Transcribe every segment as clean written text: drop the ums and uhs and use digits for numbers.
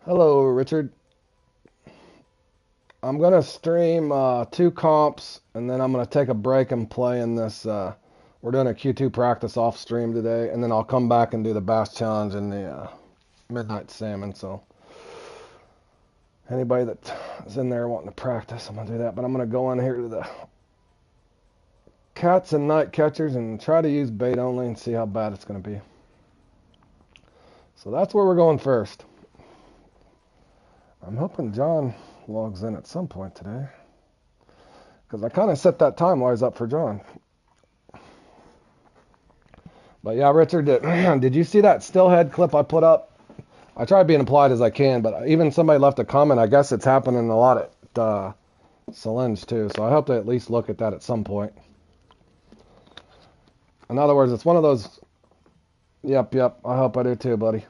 Hello, Richard. I'm gonna stream two comps, and then I'm gonna take a break and play in this. We're doing a Q2 practice off stream today, and then I'll come back and do the Bass Challenge and the Midnight Salmon. So anybody that is in there wanting to practice, I'm gonna do that. But I'm gonna go on here to the cats and night catchers and try to use bait only and see how bad it's gonna be. So that's where we're going first. I'm hoping John logs in at some point today, because I kind of set that time wise up for John. But yeah, Richard, did you see that stillhead clip I put up? I try being polite as I can, but even somebody left a comment. I guess it's happening a lot at Solange too, so I hope they at least look at that at some point. In other words, it's one of those. Yep, yep. I hope I do too, buddy.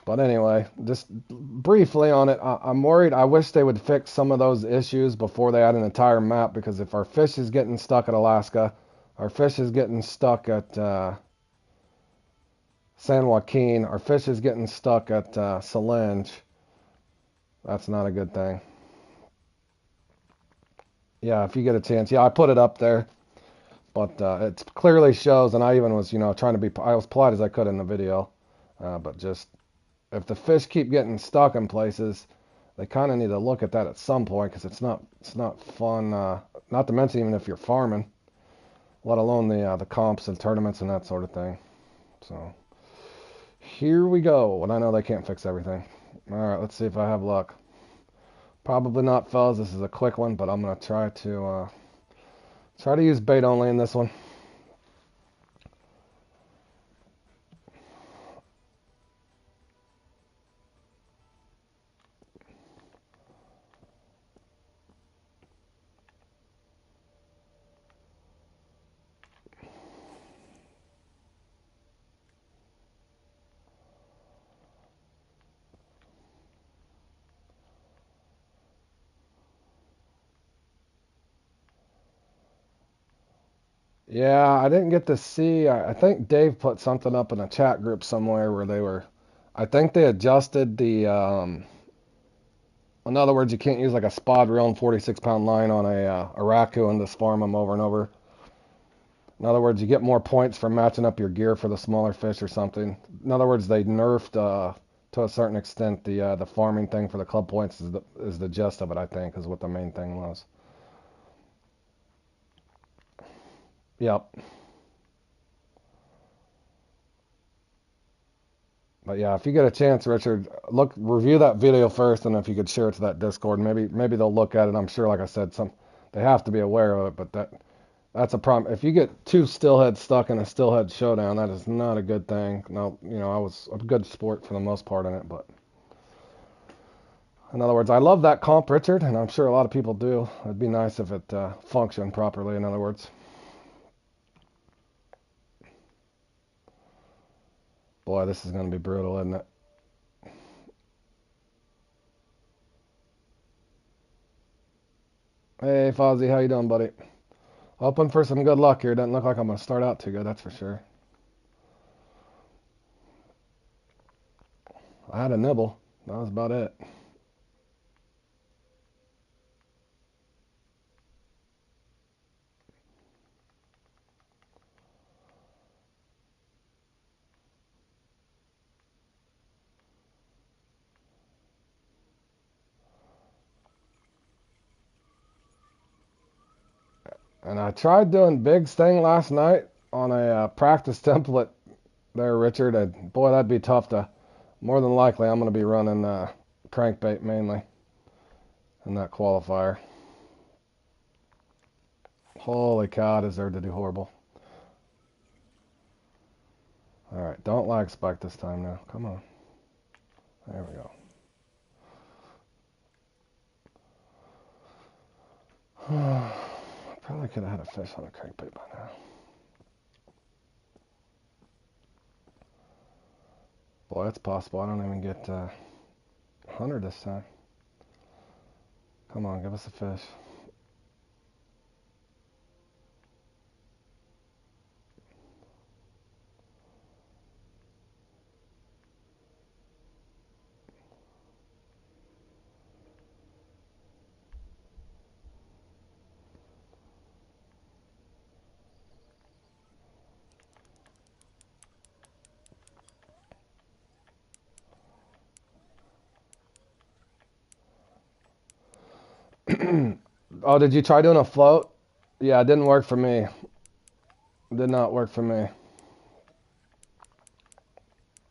But anyway, just briefly on it, I'm worried. I wish they would fix some of those issues before they add an entire map, because if our fish is getting stuck at Alaska, our fish is getting stuck at San Joaquin, our fish is getting stuck at Solange. That's not a good thing. Yeah, if you get a chance. Yeah, I put it up there, but it clearly shows, and I even was, trying to be, I was polite as I could in the video, but just, if the fish keep getting stuck in places, they kind of need to look at that at some point, because it's not fun, not to mention even if you're farming, let alone the comps and tournaments and that sort of thing. So, here we go, and I know they can't fix everything. Alright, let's see if I have luck. Probably not, fellas. This is a quick one, but I'm gonna try to use bait only in this one. Yeah, I didn't get to see. I think Dave put something up in a chat group somewhere where they were. I think they adjusted the. In other words, you can't use like a spod reel and 46-pound line on a raku and just farm them over and over. In other words, you get more points for matching up your gear for the smaller fish or something. In other words, they nerfed to a certain extent the farming thing for the club points is the gist of it. I think is what the main thing was. Yep. But yeah, if you get a chance, Richard, review that video first, and if you could share it to that Discord, maybe they'll look at it. I'm sure, like I said, they have to be aware of it, but that's a problem. If you get two stillheads stuck in a stillhead showdown, that is not a good thing. No, I was a good sport for the most part in it, but in other words, I love that comp, Richard, and I'm sure a lot of people do. It'd be nice if it functioned properly. In other words, boy, this is going to be brutal, isn't it? Hey, Fozzie, how you doing, buddy? Hoping for some good luck here. Doesn't look like I'm going to start out too good, that's for sure. I had a nibble. That was about it. And I tried doing Big's thing last night on a practice template there, Richard. And boy, that'd be tough to. More than likely, I'm going to be running crankbait mainly in that qualifier. Holy cow, I deserve to do horrible. All right, don't lag spike this time now. Come on. There we go. Probably could have had a fish on a crankbait by now. Boy, it's possible. I don't even get 100 this time. Come on, give us a fish. Oh, did you try doing a float? Yeah, it didn't work for me. Did not work for me.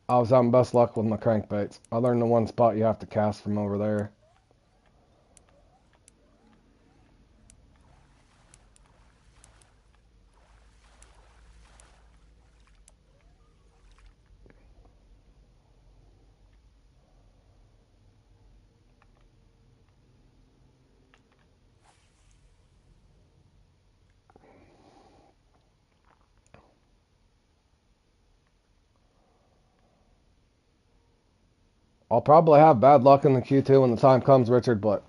I was having best luck with my crankbaits. Other than the one spot you have to cast from over there. I'll probably have bad luck in the Q2 when the time comes, Richard, but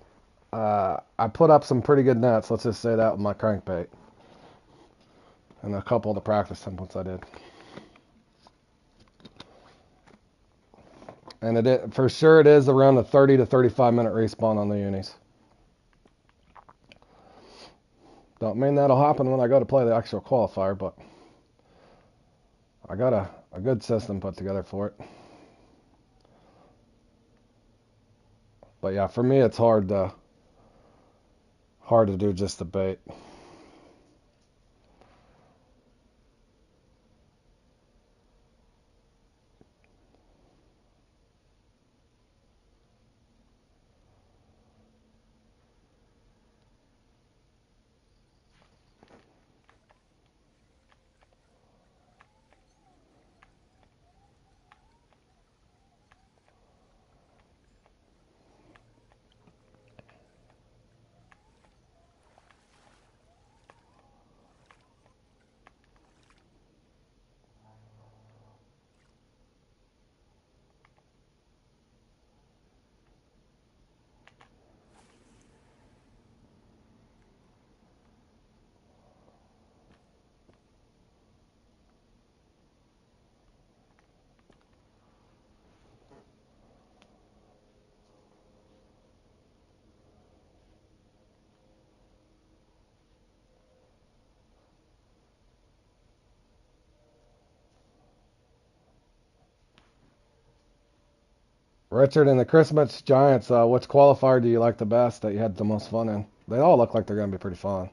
I put up some pretty good nets, let's just say that, with my crankbait. And a couple of the practice templates I did. And for sure it is around the 30 to 35 minute respawn on the unis. Don't mean that'll happen when I go to play the actual qualifier, but I got a good system put together for it. But yeah, for me it's hard to do just the bait. Richard, in the Christmas Giants, which qualifier do you like the best that you had the most fun in? They all look like they're going to be pretty fun.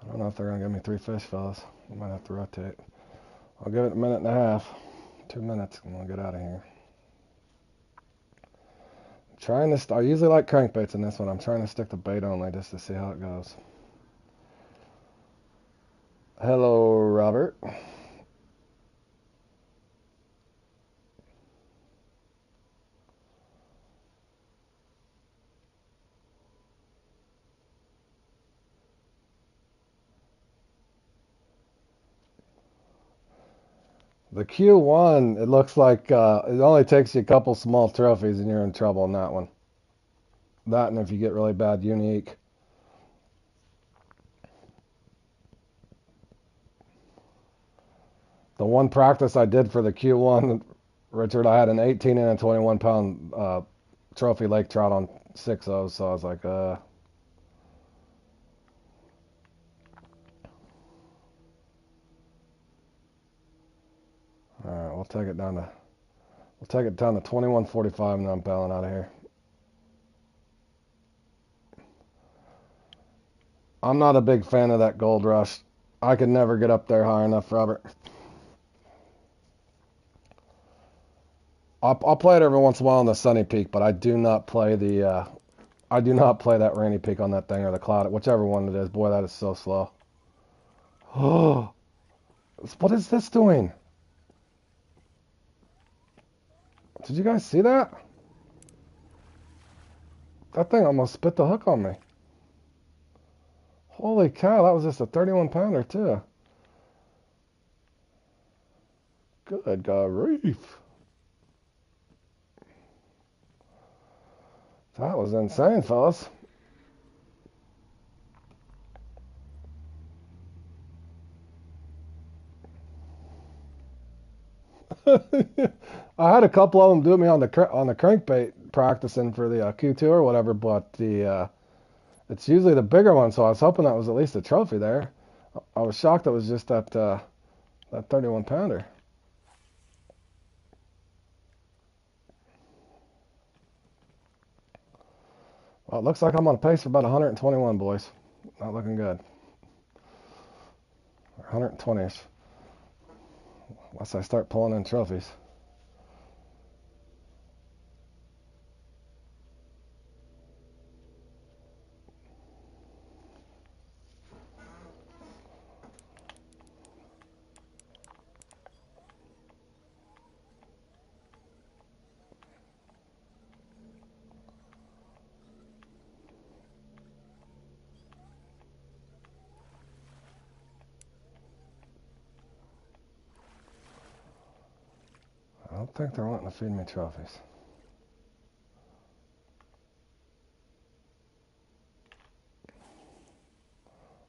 I don't know if they're going to give me 3 fish, fellas. I might have to rotate. I'll give it a minute and a half. 2 minutes, and we'll get out of here. I usually like crankbaits in this one. I'm trying to stick to bait only just to see how it goes. Hello, Robert. The Q1, it looks like it only takes you a couple small trophies and you're in trouble in that one. That and if you get really bad unique. The one practice I did for the Q1, Richard, I had an 18 and a 21 pound trophy lake trout on 6.0, so I was like, All right, we'll take it down to 21.45 and then I'm bailing out of here. I'm not a big fan of that gold rush. I could never get up there high enough, Robert. I'll play it every once in a while on the sunny peak, but I do not play that rainy peak on that thing or the cloud, whichever one it is. Boy, that is so slow. Oh, what is this doing? Did you guys see that? That thing almost spit the hook on me. Holy cow, that was just a 31 pounder too. Good God, reef. That was insane, fellas. I had a couple of them do me on the crankbait practicing for the Q2 or whatever, but it's usually the bigger one, so I was hoping that was at least a trophy there. I was shocked it was just that 31 pounder. Well, it looks like I'm on pace for about 121, boys. Not looking good. 120ish. Once I start pulling in trophies. I don't think they're wanting to feed me trophies.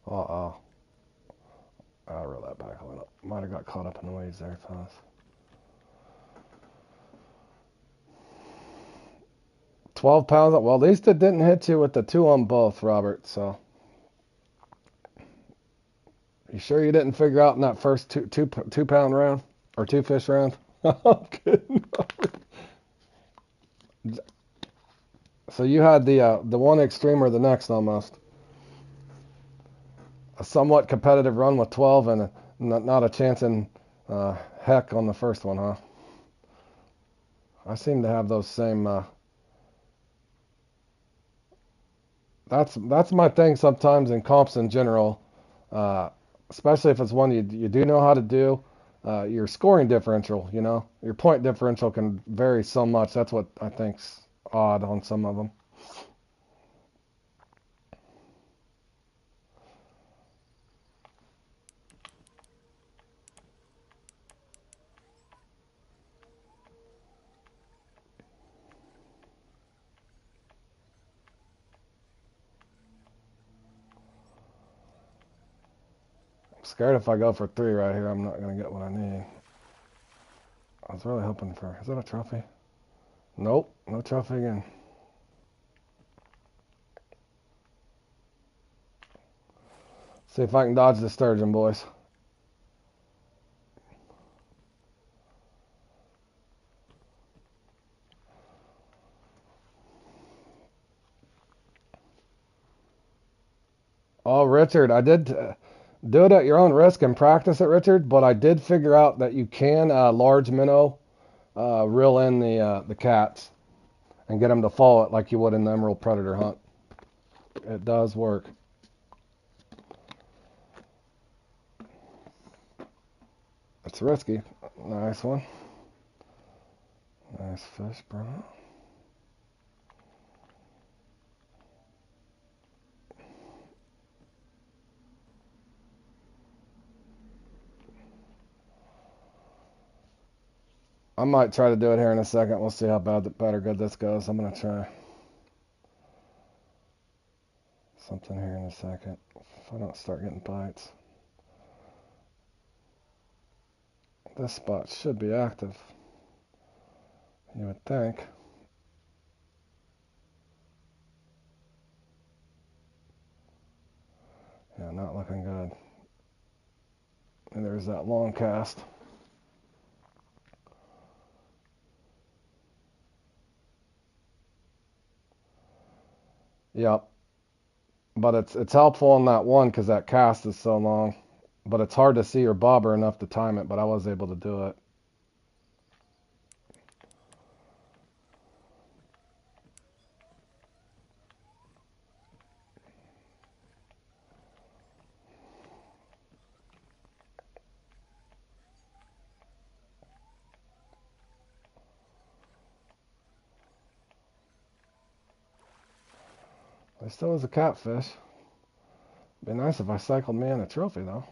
Uh-oh. I'll reel that back a little. Might have got caught up in the weeds there, fellas. 12 pounds. Well, at least it didn't hit you with the 2 on both, Robert, so. You sure you didn't figure out in that first two pound round? Or 2 fish round? I'm kidding. So you had the one extreme or the next almost. A somewhat competitive run with 12 and not a chance in heck on the first one, huh? I seem to have those same. That's my thing sometimes in comps in general, especially if it's one you do know how to do. Your scoring differential, your point differential can vary so much. That's what I think's odd on some of them. Scared if I go for 3 right here, I'm not going to get what I need. I was really hoping for... Is that a trophy? Nope, no trophy again. See if I can dodge the sturgeon, boys. Oh, Richard, I did do it at your own risk and practice it, Richard, but I did figure out that you can large minnow reel in the cats and get them to follow it like you would in the emerald predator hunt. It does work. It's risky. Nice one. Nice fish, bro. I might try to do it here in a second. We'll see how bad or good this goes. I'm going to try something here in a second. If I don't start getting bites. This spot should be active, you would think. Yeah, not looking good. And there's that long cast. Yep. But it's helpful on that one because that cast is so long. But it's hard to see your bobber enough to time it, but I was able to do it. There still is a catfish. Be nice if I cycled me in a trophy though.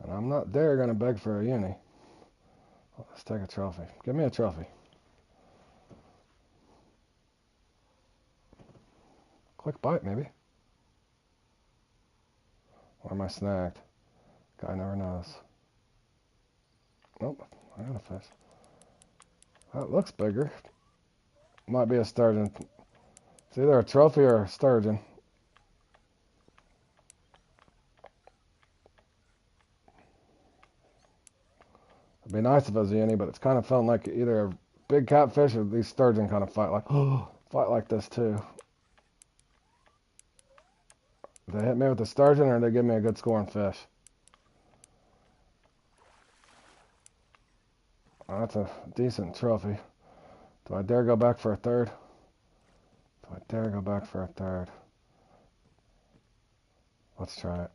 And I'm not there gonna beg for a uni. Let's take a trophy. Give me a trophy. quick bite, maybe. Or am I snagged? Guy never knows. Nope, I got a fish. That looks bigger. Might be a sturgeon. It's either a trophy or a sturgeon. It'd be nice if it was a uni, but it's kind of feeling like either a big catfish or these sturgeon kind of fight like this too. They hit me with the sturgeon or they give me a good scoring fish. Oh, that's a decent trophy. Do I dare go back for a third? Do I dare go back for a third? Let's try it.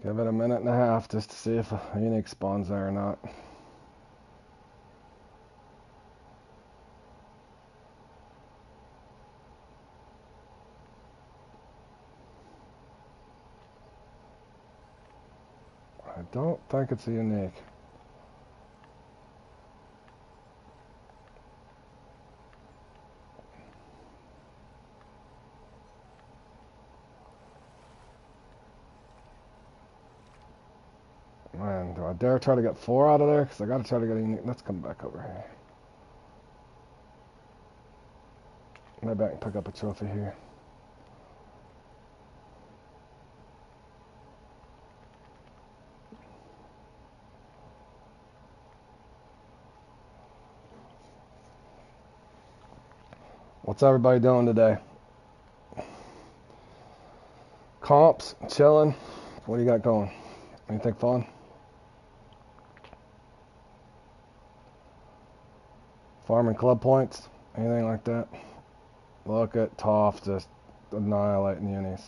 Give it a minute and a half just to see if a unique spawns there or not. I don't think it's a unique. Man, do I dare try to get 4 out of there? Because I got to try to get a unique. Let's come back over here. Maybe I can pick up a trophy here. What's everybody doing today? Comps, chilling. What do you got going? Anything fun? Farming club points? Anything like that? Look at Toph just annihilating unis.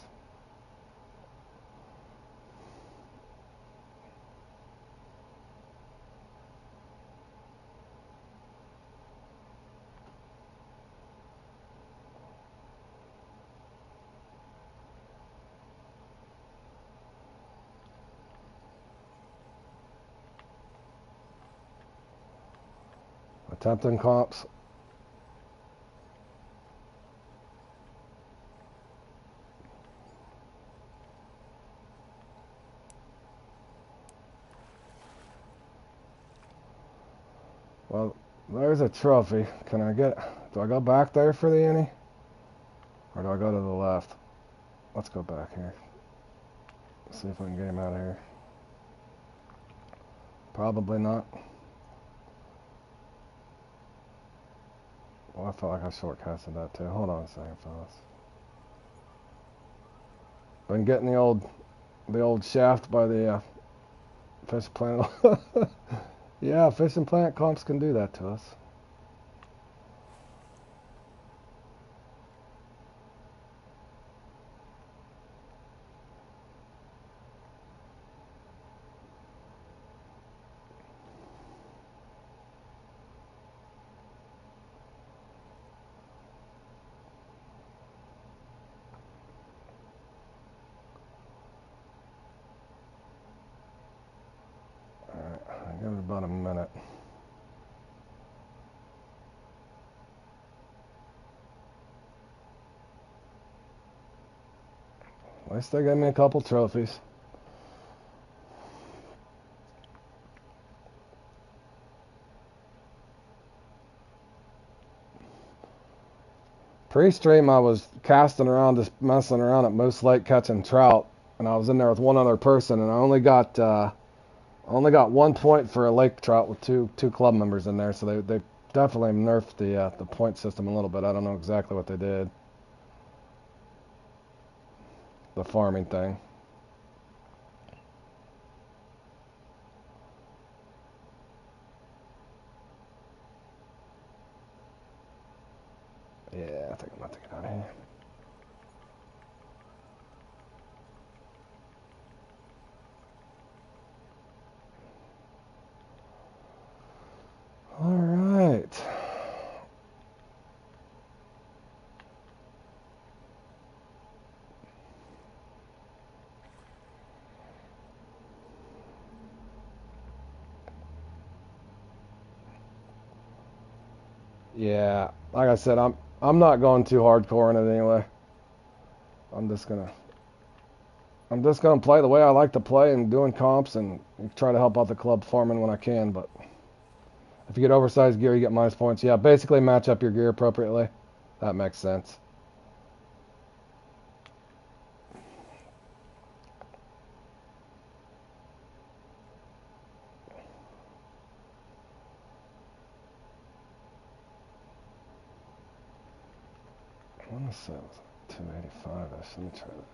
Attempting comps. Well, there's a trophy. Can I get... Do I go back there for the uni? Or do I go to the left? Let's go back here. See if we can get him out of here. Probably not. Well, I felt like I shortcasted that too. Hold on a second, fellas. Been getting the old shaft by the fish plant. Yeah, fishing plant comps can do that to us. Alright, give it about a minute. At least they gave me a couple trophies. Pre-stream, I was casting around, just messing around at Moose Lake catching trout, and I was in there with one other person, and I only got 1 point for a lake trout with two club members in there. So they definitely nerfed the point system a little bit. I don't know exactly what they did. The farming thing. Yeah, I think I'm about to get out of here. All right. Yeah, like I said, I'm not going too hardcore in it anyway. I'm just gonna I'm just gonna play the way I like to play and doing comps and try to help out the club farming when I can. But if you get oversized gear, you get minus points. Yeah, basically match up your gear appropriately. That makes sense. I want to say it was 285-ish. Let me try that.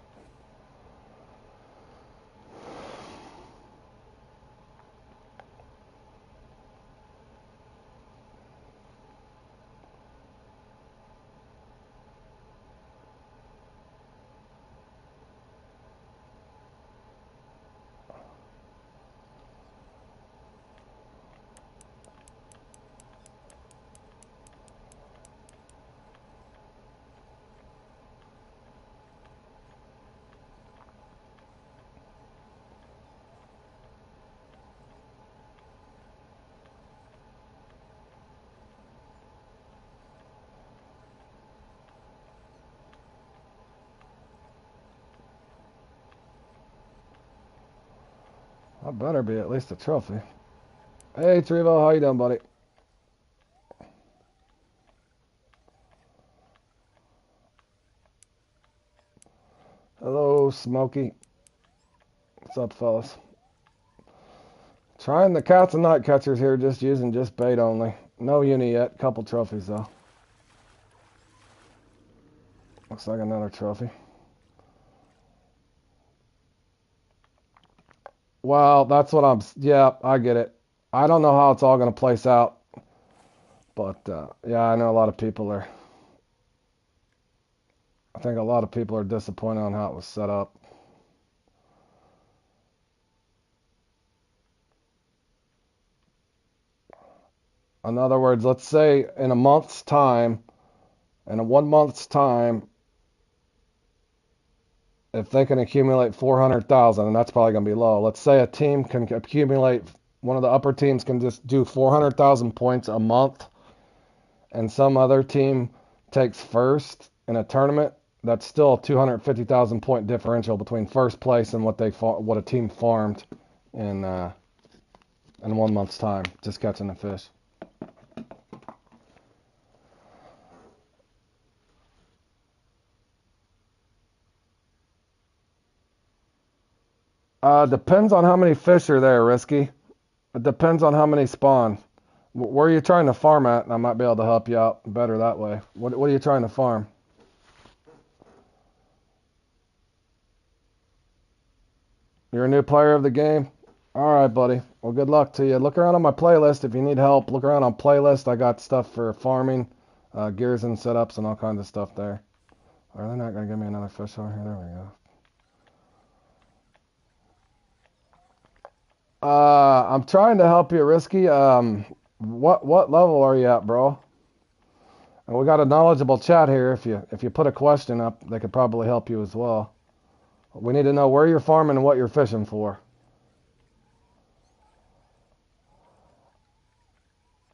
That better be at least a trophy. Hey, Trevo, how you doing, buddy? Hello, Smokey. What's up, fellas? Trying the cats and night catchers here, just using just bait only. No uni yet. Couple trophies though. Looks like another trophy. Well, that's what I'm. Yeah, I get it. I don't know how it's all gonna place out, but yeah, I know a lot of people are. I think a lot of people are disappointed on how it was set up. In other words, let's say in a month's time, in a 1 month's time, if they can accumulate 400,000, and that's probably going to be low. Let's say a team can accumulate, one of the upper teams can just do 400,000 points a month, and some other team takes first in a tournament. That's still a 250,000 point differential between first place and what a team farmed in 1 month's time, just catching the fish. Depends on how many fish are there, Risky. It depends on how many spawn. Where are you trying to farm at? And I might be able to help you out better that way. What are you trying to farm? You're a new player of the game? All right, buddy. Well, good luck to you. Look around on my playlist if you need help. Look around on playlist. I got stuff for farming, gears and setups and all kinds of stuff there. Are they not going to give me another fish over here? There we go. I'm trying to help you, Risky. What level are you at, bro? And we got a knowledgeable chat here. If you put a question up, they could probably help you as well. We need to know where you're farming and what you're fishing for.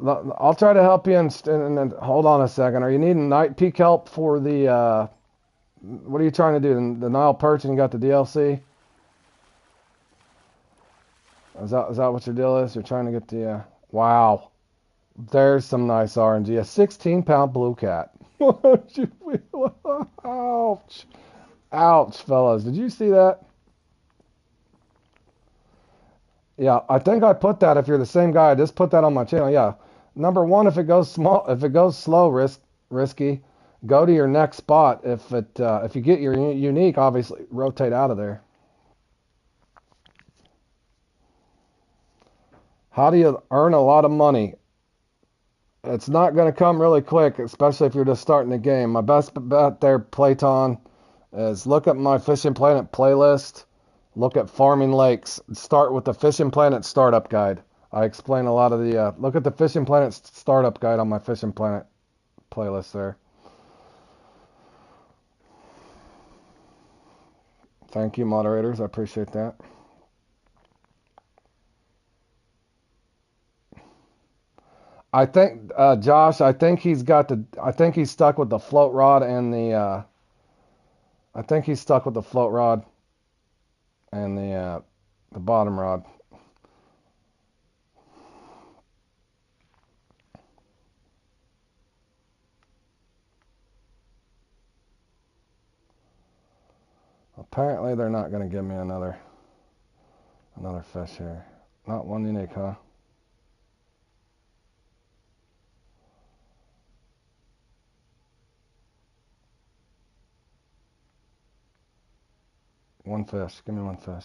I'll try to help you and hold on a second. Are you needing night peak help for the what are you trying to do? The Nile perch and you got the DLC? Is that what your deal is? You're trying to get the wow. There's some nice RNG. A 16-pound blue cat. Ouch. Ouch, fellas. Did you see that? Yeah, I think I put that. If you're the same guy, I just put that on my channel. Yeah. Number one, if it goes slow, risky, go to your next spot. If you get your unique, obviously rotate out of there. How do you earn a lot of money? It's not going to come really quick, especially if you're just starting the game. My best bet there, Playton, is look at my Fishing Planet playlist. Look at Farming Lakes. Start with the Fishing Planet Startup Guide. I explain a lot of the... look at the Fishing Planet Startup Guide on my Fishing Planet playlist there. Thank you, moderators. I appreciate that. I think, Josh, I think he's stuck with the float rod and the... I think he's stuck with the float rod and the bottom rod. Apparently they're not going to give me another fish here. Not one unique, huh? One fish. Give me one fish.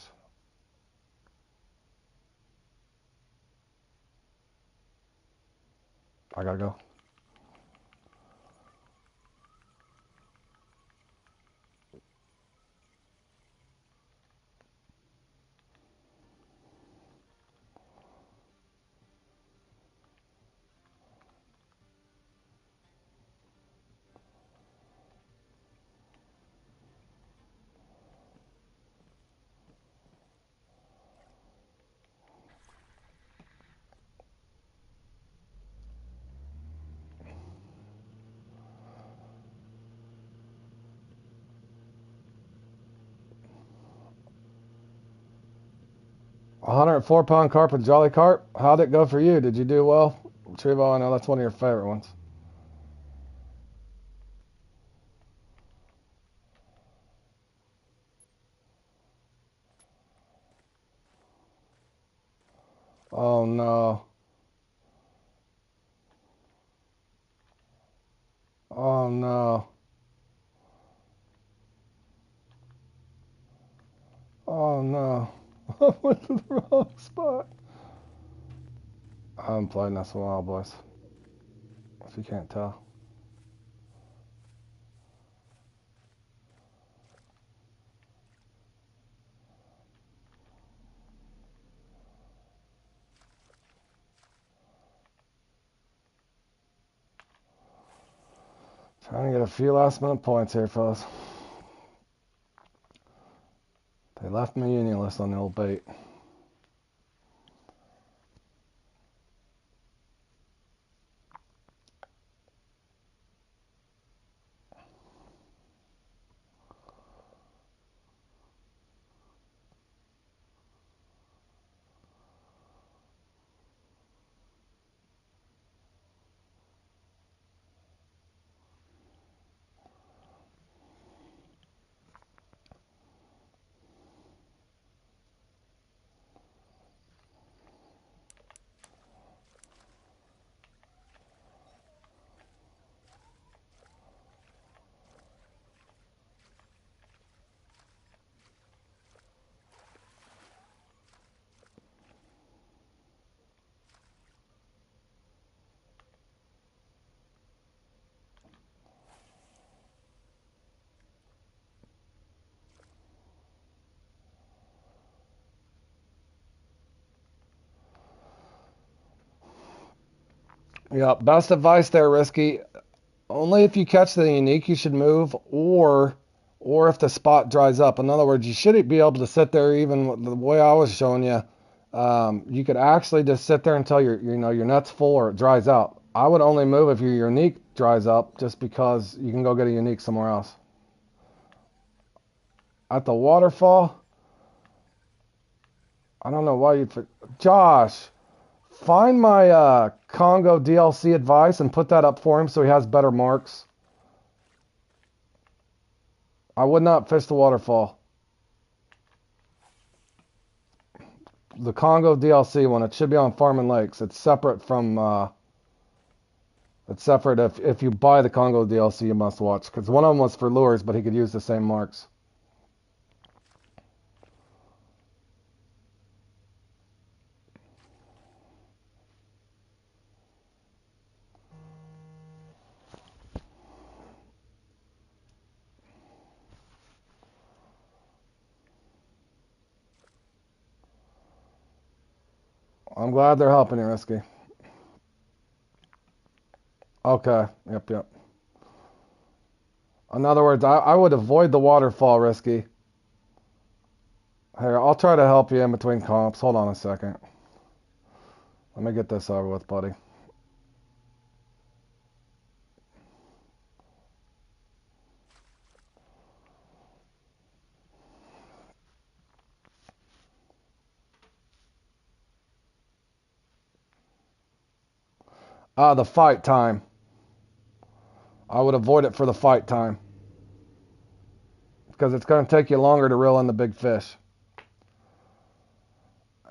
I gotta go. A 104-pound carp and jolly carp. How'd it go for you? Did you do well? Trevo, I know that's one of your favorite ones. Oh no. Oh no. Oh no. I went to the wrong spot. I haven't played in this in a while, boys. If you can't tell. Trying to get a few last minute points here, fellas. They left me unionless on the old bait. Yeah, best advice there, Risky. Only if you catch the unique you should move, or if the spot dries up. In other words, you shouldn't be able to sit there even the way I was showing you. You could actually just sit there until your net's full or it dries out. I would only move if your unique dries up, just because you can go get a unique somewhere else. At the waterfall, I don't know why you'd. Josh, find my Congo DLC advice and put that up for him so he has better marks. I would not fish the waterfall. The Congo DLC one, it should be on Farming Lakes. It's separate from. It's separate. If you buy the Congo DLC, you must watch, because one of them was for lures, but he could use the same marks. I'm glad they're helping you, Risky. Okay. Yep, yep. In other words, I would avoid the waterfall, Risky. Here, I'll try to help you in between comps. Hold on a second. Let me get this over with, buddy. The fight time. I would avoid it for the fight time. Because it's going to take you longer to reel in the big fish.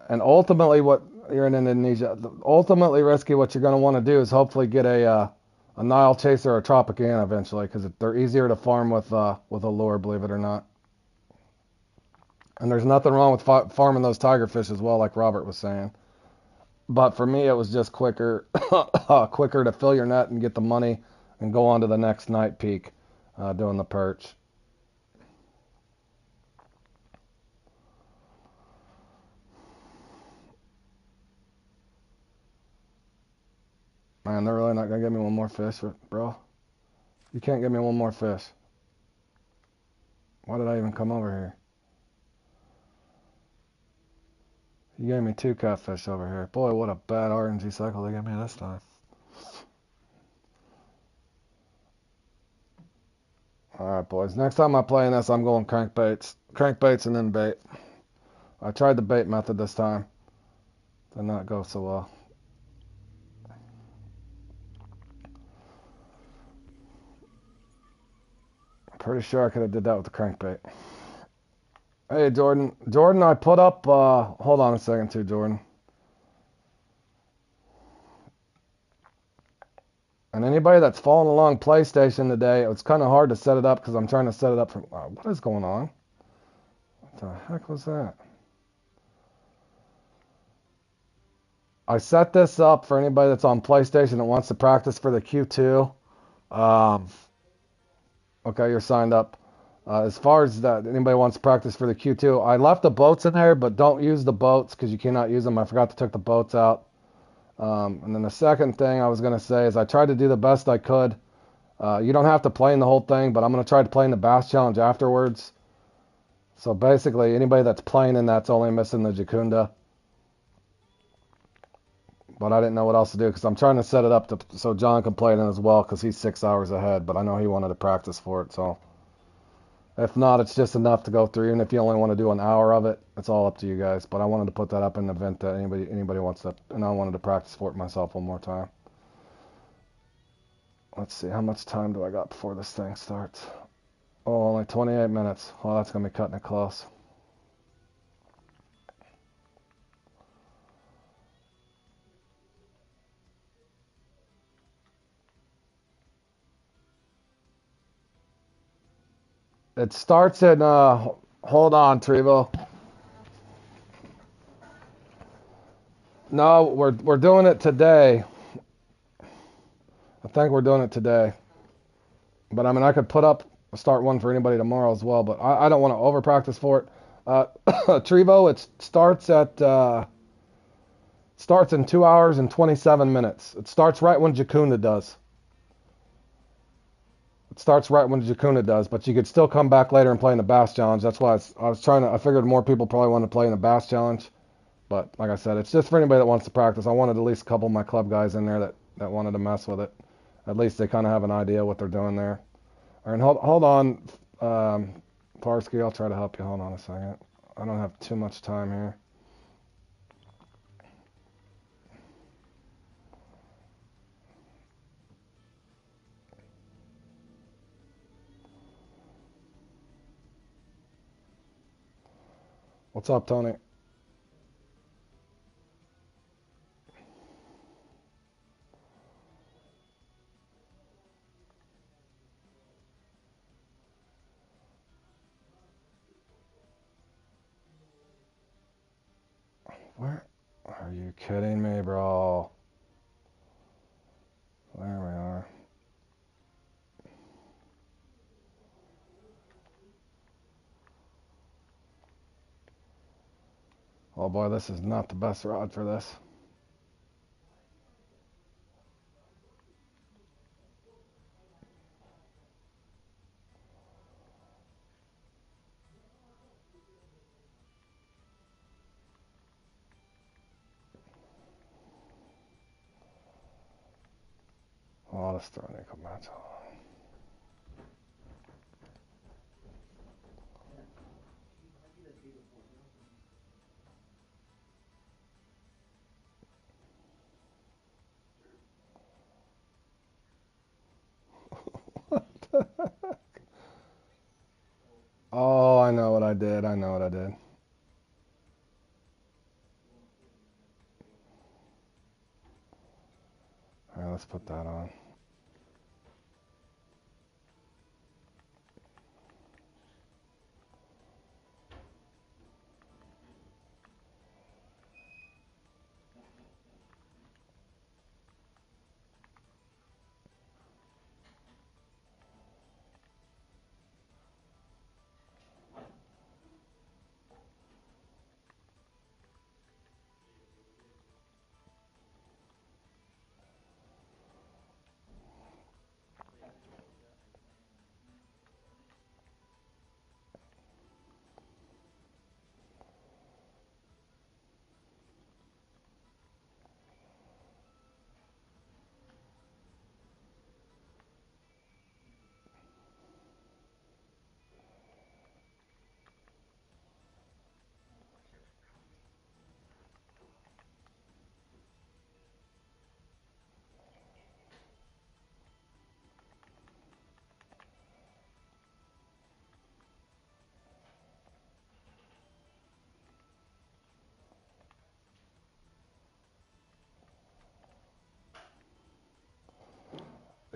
And ultimately, what you're in Indonesia, ultimately, Risky, what you're going to want to do is hopefully get a Nile chaser or a Tropicana eventually, because they're easier to farm with a lure, believe it or not. And there's nothing wrong with farming those tiger fish as well, like Robert was saying. But for me, it was just quicker, quicker to fill your net and get the money and go on to the next night peak doing the perch. Man, they're really not going to give me one more fish, bro. You can't give me one more fish. Why did I even come over here? You gave me 2 catfish over here. Boy, what a bad RNG cycle they gave me this time. Alright, boys. Next time I play in this, I'm going crankbaits. Crankbaits and then bait. I tried the bait method this time. Did not go so well. Pretty sure I could have did that with the crankbait. Hey, Jordan. Jordan, I put up, hold on a second too, Jordan. And anybody that's following along PlayStation today, it's kind of hard to set it up because I'm trying to set it up from, what is going on? What the heck was that? I set this up for anybody that's on PlayStation that wants to practice for the Q2. Okay, you're signed up. As far as that, anybody wants to practice for the Q2, I left the boats in there, but don't use the boats because you cannot use them. I forgot to take the boats out. And then the second thing I was going to say is I tried to do the best I could. You don't have to play in the whole thing, but I'm going to try to play in the Bass Challenge afterwards. So basically, anybody that's playing in that's only missing the Jacunda. But I didn't know what else to do because I'm trying to set it up so John can play it in as well because he's 6 hours ahead. But I know he wanted to practice for it, so... If not, it's just enough to go through. Even if you only want to do an hour of it, it's all up to you guys. But I wanted to put that up in the event that anybody wants to, and I wanted to practice for it myself one more time. Let's see, how much time do I got before this thing starts? Oh, only 28 minutes. Well, that's going to be cutting it close. It starts in, hold on, Trevo. No, we're doing it today. I think we're doing it today. But I mean, I could start one for anybody tomorrow as well, but I don't want to over practice for it. Trevo, it starts in 2 hours and 27 minutes. It starts right when Jacunda does. It starts right when Jacunda does, but you could still come back later and play in the Bass Challenge. That's why I figured more people probably want to play in the Bass Challenge. But like I said, it's just for anybody that wants to practice. I wanted at least a couple of my club guys in there that wanted to mess with it. At least they kind of have an idea what they're doing there. All right, hold on, Parsky. I'll try to help you. Hold on a second. I don't have too much time here. What's up, Tony? Where? Are you kidding me, bro? There we are. Oh boy, this is not the best rod for this. let's throw Nico Matzo. What the heck? Oh, I know what I did. I know what I did. All right, let's put that on.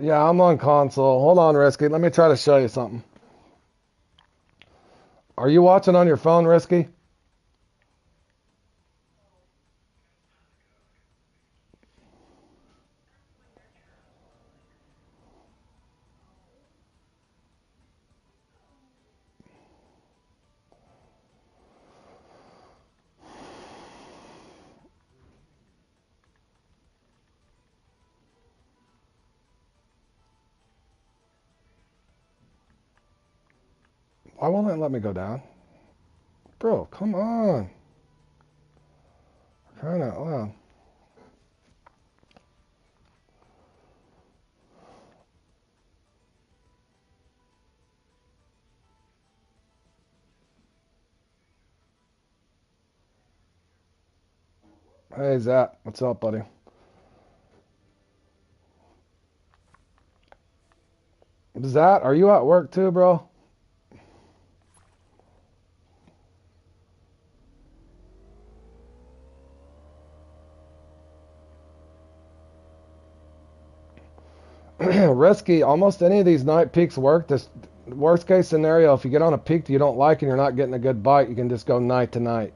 Yeah, I'm on console. Hold on, Risky. Let me try to show you something. Are you watching on your phone, Risky? Why won't it let me go down? Bro, come on. Crying out loud. Hey, Zach. What's up, buddy? Zach, are you at work too, bro? Risky, almost any of these night peaks work. This worst case scenario, if you get on a peak that you don't like and you're not getting a good bite, you can just go night to night.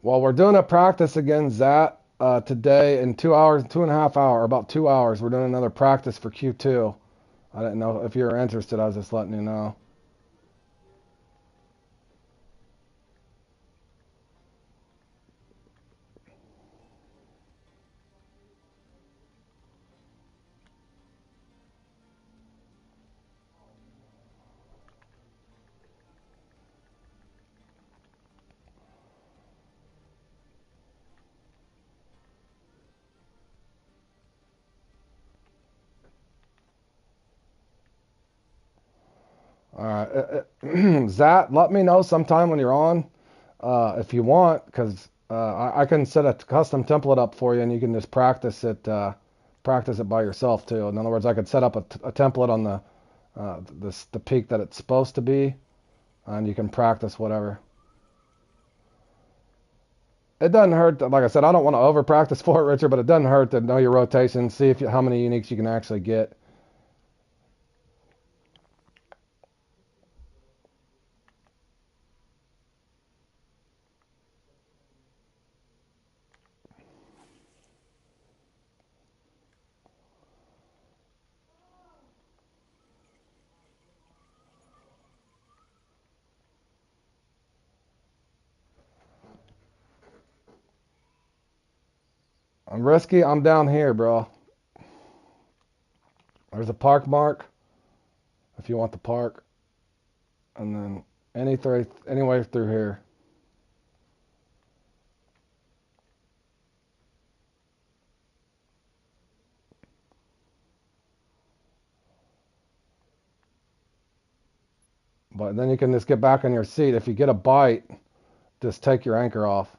Well, we're doing a practice again, Zach, today in 2 hours, 2.5 hours, about 2 hours. We're doing another practice for Q2. I didn't know if you're interested. I was just letting you know. All right. Zach, let me know sometime when you're on, if you want, because I can set a custom template up for you, and you can just practice it by yourself too. In other words, I could set up a template on the peak that it's supposed to be, and you can practice whatever. It doesn't hurt. Like I said, I don't want to over practice for it, Richard, but it doesn't hurt to know your rotation, see if how many uniques you can actually get. I'm risky. I'm down here, bro. There's a park mark if you want the park. And then anyway through here. But then you can just get back on your seat. If you get a bite, just take your anchor off.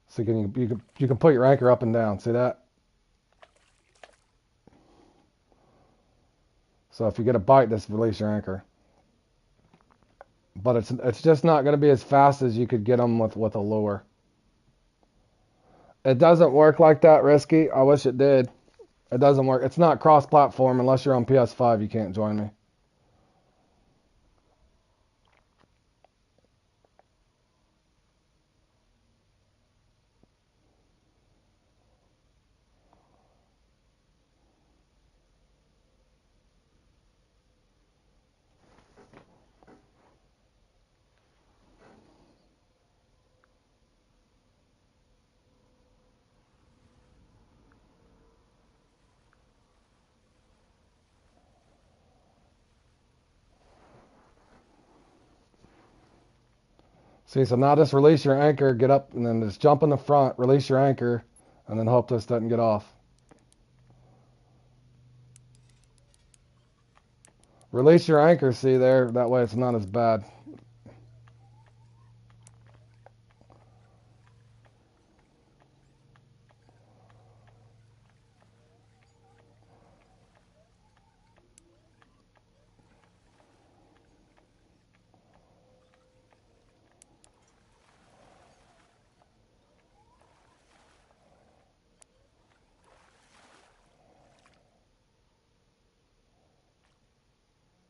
So you can put your anchor up and down. See that? So if you get a bite, just release your anchor. But it's just not going to be as fast as you could get them with a lure. It doesn't work like that, Risky. I wish it did. It doesn't work. It's not cross-platform. Unless you're on PS5, you can't join me. See, so now just release your anchor, get up, and then just jump in the front, release your anchor, and then hope this doesn't get off. Release your anchor, see there? That way it's not as bad.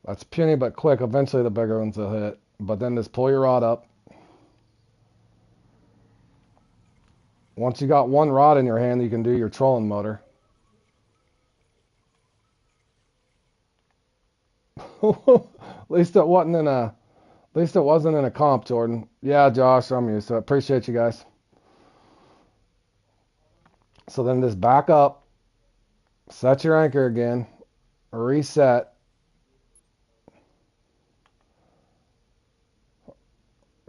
That's puny but quick. Eventually the bigger ones will hit. But then just pull your rod up. Once you got one rod in your hand, you can do your trolling motor. At least it wasn't in a comp, Jordan. Yeah, Josh, I'm used to it. Appreciate you guys. So then just back up, set your anchor again, reset.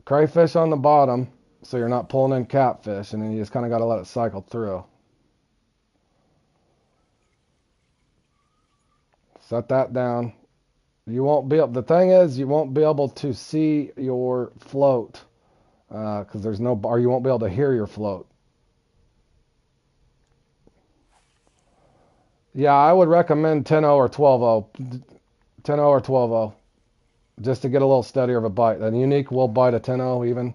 Crayfish on the bottom, so you're not pulling in catfish, and then you just kind of got to let it cycle through. Set that down. You won't be able. The thing is, you won't be able to see your float because there's no bar. You won't be able to hear your float. Yeah, I would recommend 10-0 or 12-0. 10-0 or 12-0. Just to get a little steadier of a bite. And Unique will bite a 10-0 even.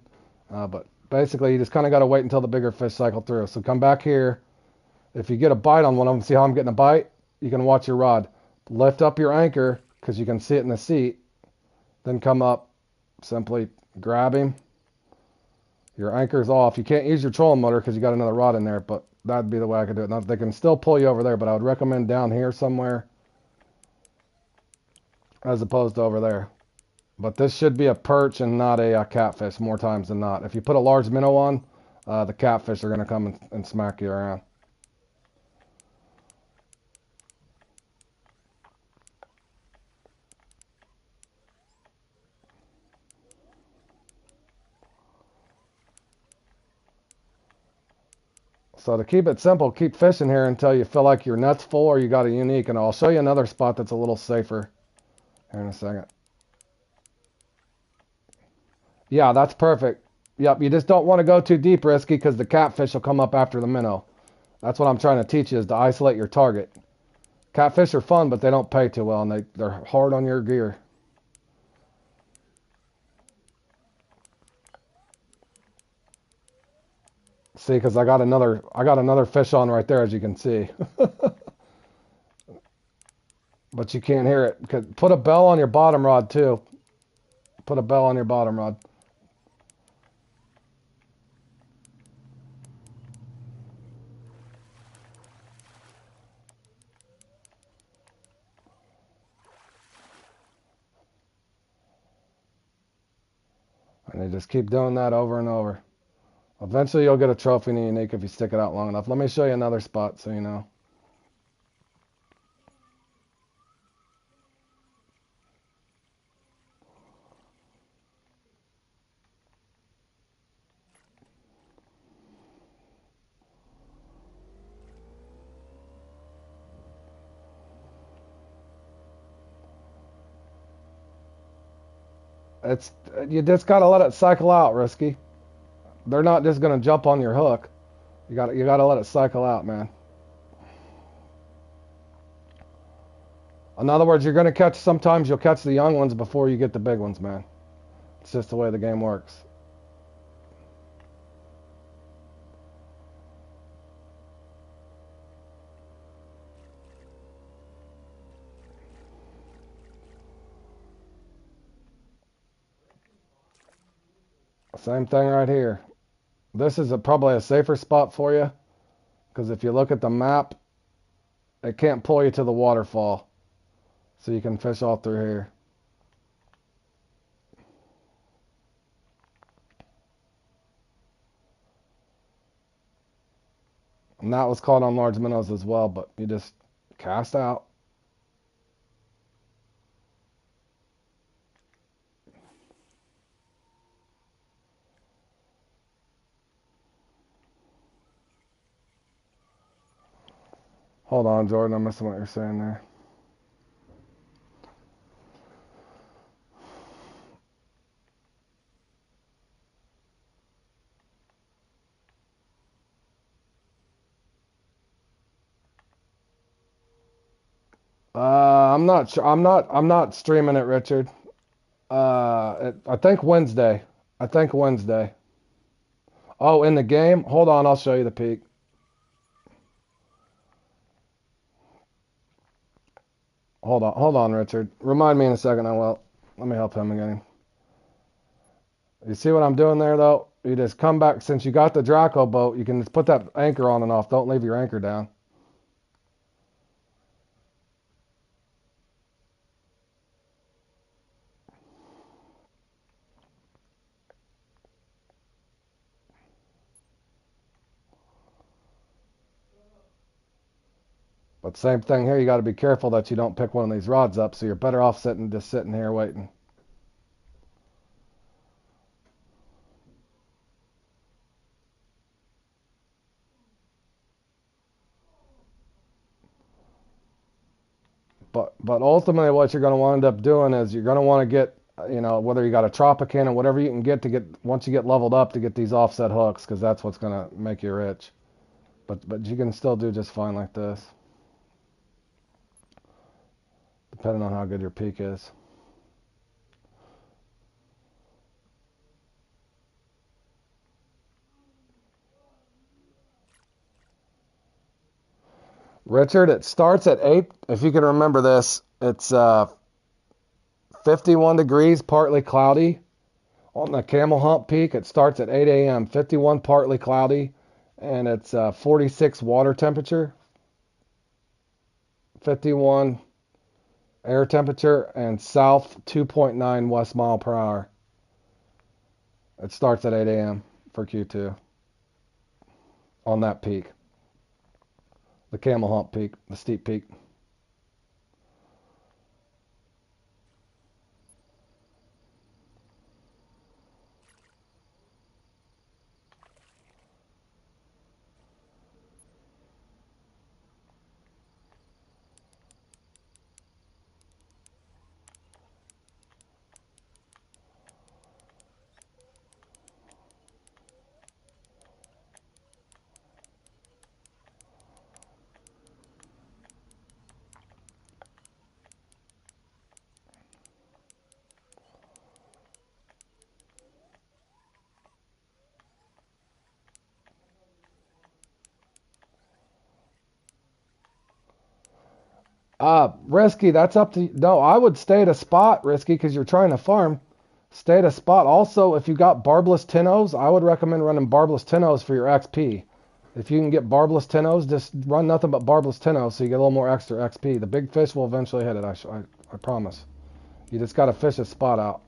But basically, you just kind of got to wait until the bigger fish cycle through. So come back here. If you get a bite on one of them, see how I'm getting a bite? You can watch your rod. Lift up your anchor because you can see it in the seat. Then come up, simply grab him. Your anchor's off. You can't use your trolling motor because you got another rod in there, but that'd be the way I could do it. Now, they can still pull you over there, but I would recommend down here somewhere as opposed to over there. But this should be a perch and not a catfish more times than not. If you put a large minnow on, the catfish are going to come and smack you around. So to keep it simple, keep fishing here until you feel like your net's full or you got a Unique. And I'll show you another spot that's a little safer here in a second. Yeah, that's perfect. Yep, you just don't want to go too deep, Risky, because the catfish will come up after the minnow. That's what I'm trying to teach you, is to isolate your target. Catfish are fun, but they don't pay too well, and they're hard on your gear. See, because I got another fish on right there, as you can see. But you can't hear it. Put a bell on your bottom rod, too. Put a bell on your bottom rod. And you just keep doing that over and over. Eventually you'll get a trophy in a unique if you stick it out long enough. Let me show you another spot so you know. It's you just gotta let it cycle out, Risky. They're not just gonna jump on your hook. You gotta let it cycle out, man. In other words, you're gonna catch sometimes you'll catch the young ones before you get the big ones, man. It's just the way the game works. Same thing right here. This is probably a safer spot for you because if you look at the map, it can't pull you to the waterfall. So you can fish all through here. And that was caught on large minnows as well, but you just cast out. Hold on, Jordan, I'm missing what you're saying there. I'm not sure. I'm not streaming it, Richard. I think Wednesday. I think Wednesday. Oh, in the game? Hold on, I'll show you the peak. Hold on, Richard. Remind me in a second. I will. Let me help him again. You see what I'm doing there, though? You just come back. Since you got the Draco boat, you can just put that anchor on and off. Don't leave your anchor down. But same thing here. You got to be careful that you don't pick one of these rods up. So you're better off just sitting here waiting. But ultimately, what you're going to wind up doing is you're going to want to get, whether you got a Tropican or whatever you can get once you get leveled up to get these offset hooks, because that's what's going to make you rich. But you can still do just fine like this, depending on how good your peak is. Richard, it starts at 8. If you can remember this, it's 51 degrees, partly cloudy. On the Camel Hump Peak, it starts at 8 a.m., 51 partly cloudy, and it's 46 water temperature, 51 air temperature, and south 2.9 west mile per hour. It starts at 8 a.m. for Q2 on that peak. The Camel Hump Peak, the steep peak. Risky, that's up to you. No, I would stay at a spot, Risky, because you're trying to farm. Stay at a spot. Also, if you got barbless tinnos, I would recommend running barbless tinnos for your XP. If you can get barbless tinnos, just run nothing but barbless tinnos so you get a little more extra XP. The big fish will eventually hit it, I promise. You just got to fish a spot out.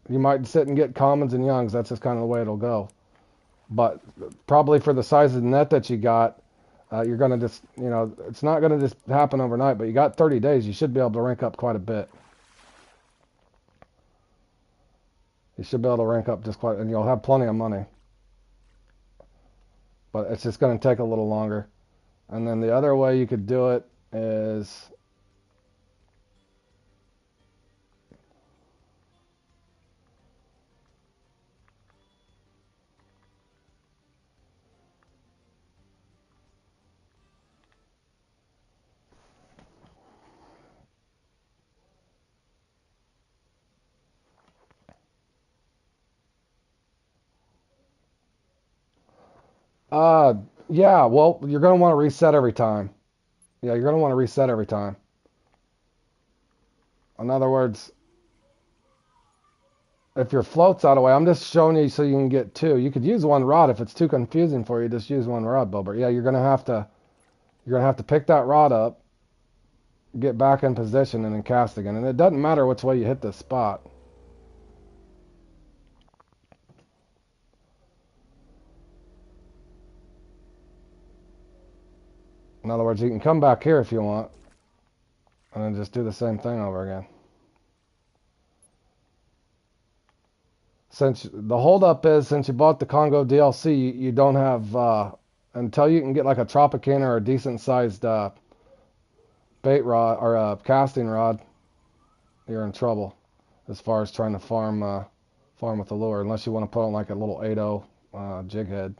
You might sit and get commons and youngs. That's just kind of the way it'll go. But probably for the size of the net that you got, you're going to just, it's not going to just happen overnight, but you got 30 days. You should be able to rank up quite a bit. You should be able to rank up just quite, and you'll have plenty of money. But it's just going to take a little longer. And then the other way you could do it is uh yeah, well, you're going to want to reset every time. Yeah, you're going to want to reset every time. In other words, if your float's out of way, I'm just showing you so you can get two. You could use one rod if it's too confusing for you. Just use one rod, Bill. But yeah, you're gonna have to pick that rod up, get back in position, and then cast again. And it doesn't matter which way you hit this spot. In other words, you can come back here if you want, and then just do the same thing over again. Since the holdup is, since you bought the Congo DLC, you don't have until you can get like a Tropicana or a decent sized bait rod or a casting rod, you're in trouble as far as trying to farm with the lure, unless you want to put on like a little 8.0 jig head.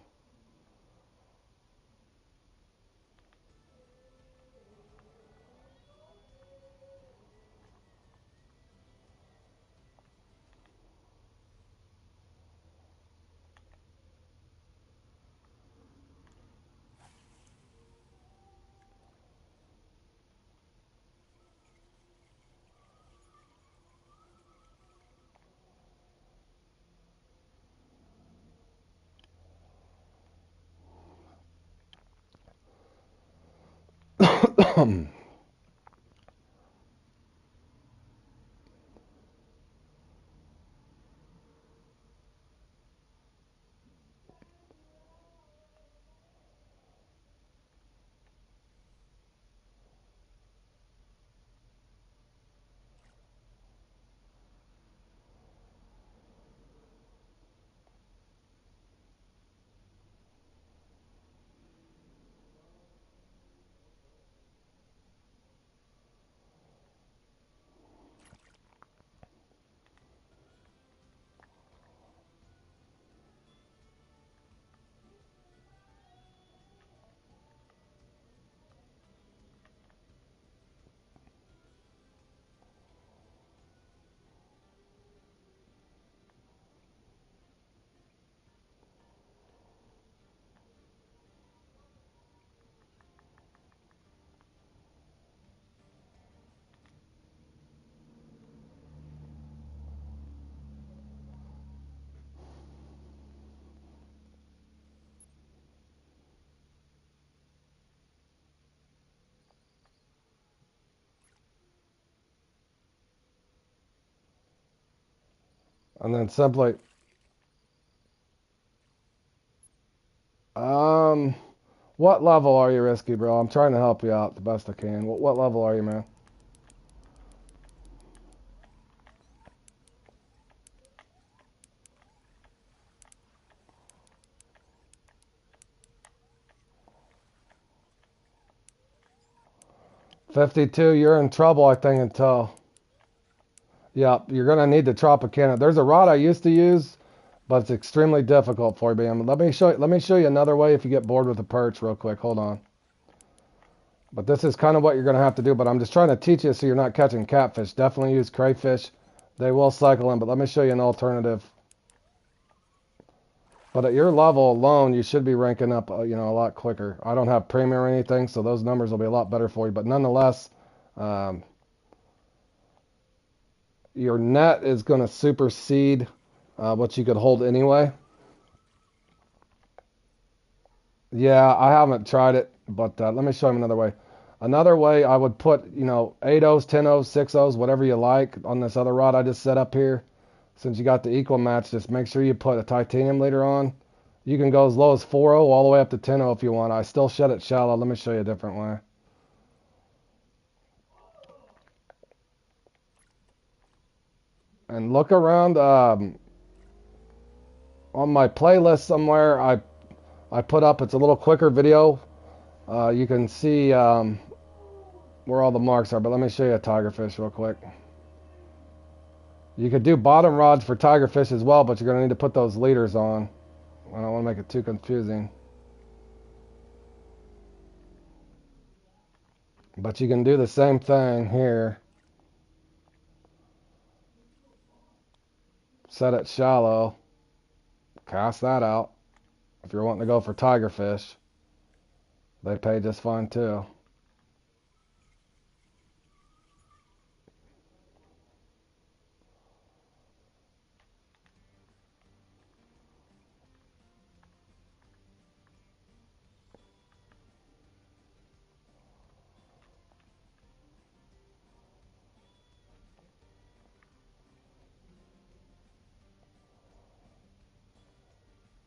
And then simply, um, what level are you, Risky Bro? I'm trying to help you out the best I can. What level are you, man? 52, you're in trouble, I think, until... Yeah, you're going to need the Tropicana. There's a rod I used to use, but it's extremely difficult for you. Let me show you another way if you get bored with the perch real quick. Hold on. But this is kind of what you're going to have to do, but I'm just trying to teach you so you're not catching catfish. Definitely use crayfish. They will cycle in, but let me show you an alternative. But at your level alone, you should be ranking up, a lot quicker. I don't have premium or anything, so those numbers will be a lot better for you. But nonetheless, your net is going to supersede what you could hold anyway. Yeah, I haven't tried it, but let me show you another way. Another way, I would put, 8 O's, 10 O's, 6 O's, whatever you like on this other rod I just set up here. Since you got the equal match, just make sure you put a titanium leader on You can go as low as 4.0 all the way up to 10.0 if you want. I still shed it shallow. Let me show you a different way. And look around on my playlist somewhere. I put up, it's a little quicker video. You can see where all the marks are, but let me show you a tigerfish real quick. You could do bottom rods for tigerfish as well, but you're going to need to put those leaders on. I don't want to make it too confusing. But you can do the same thing here. Set it shallow. Cast that out. If you're wanting to go for tigerfish, they pay just fine too.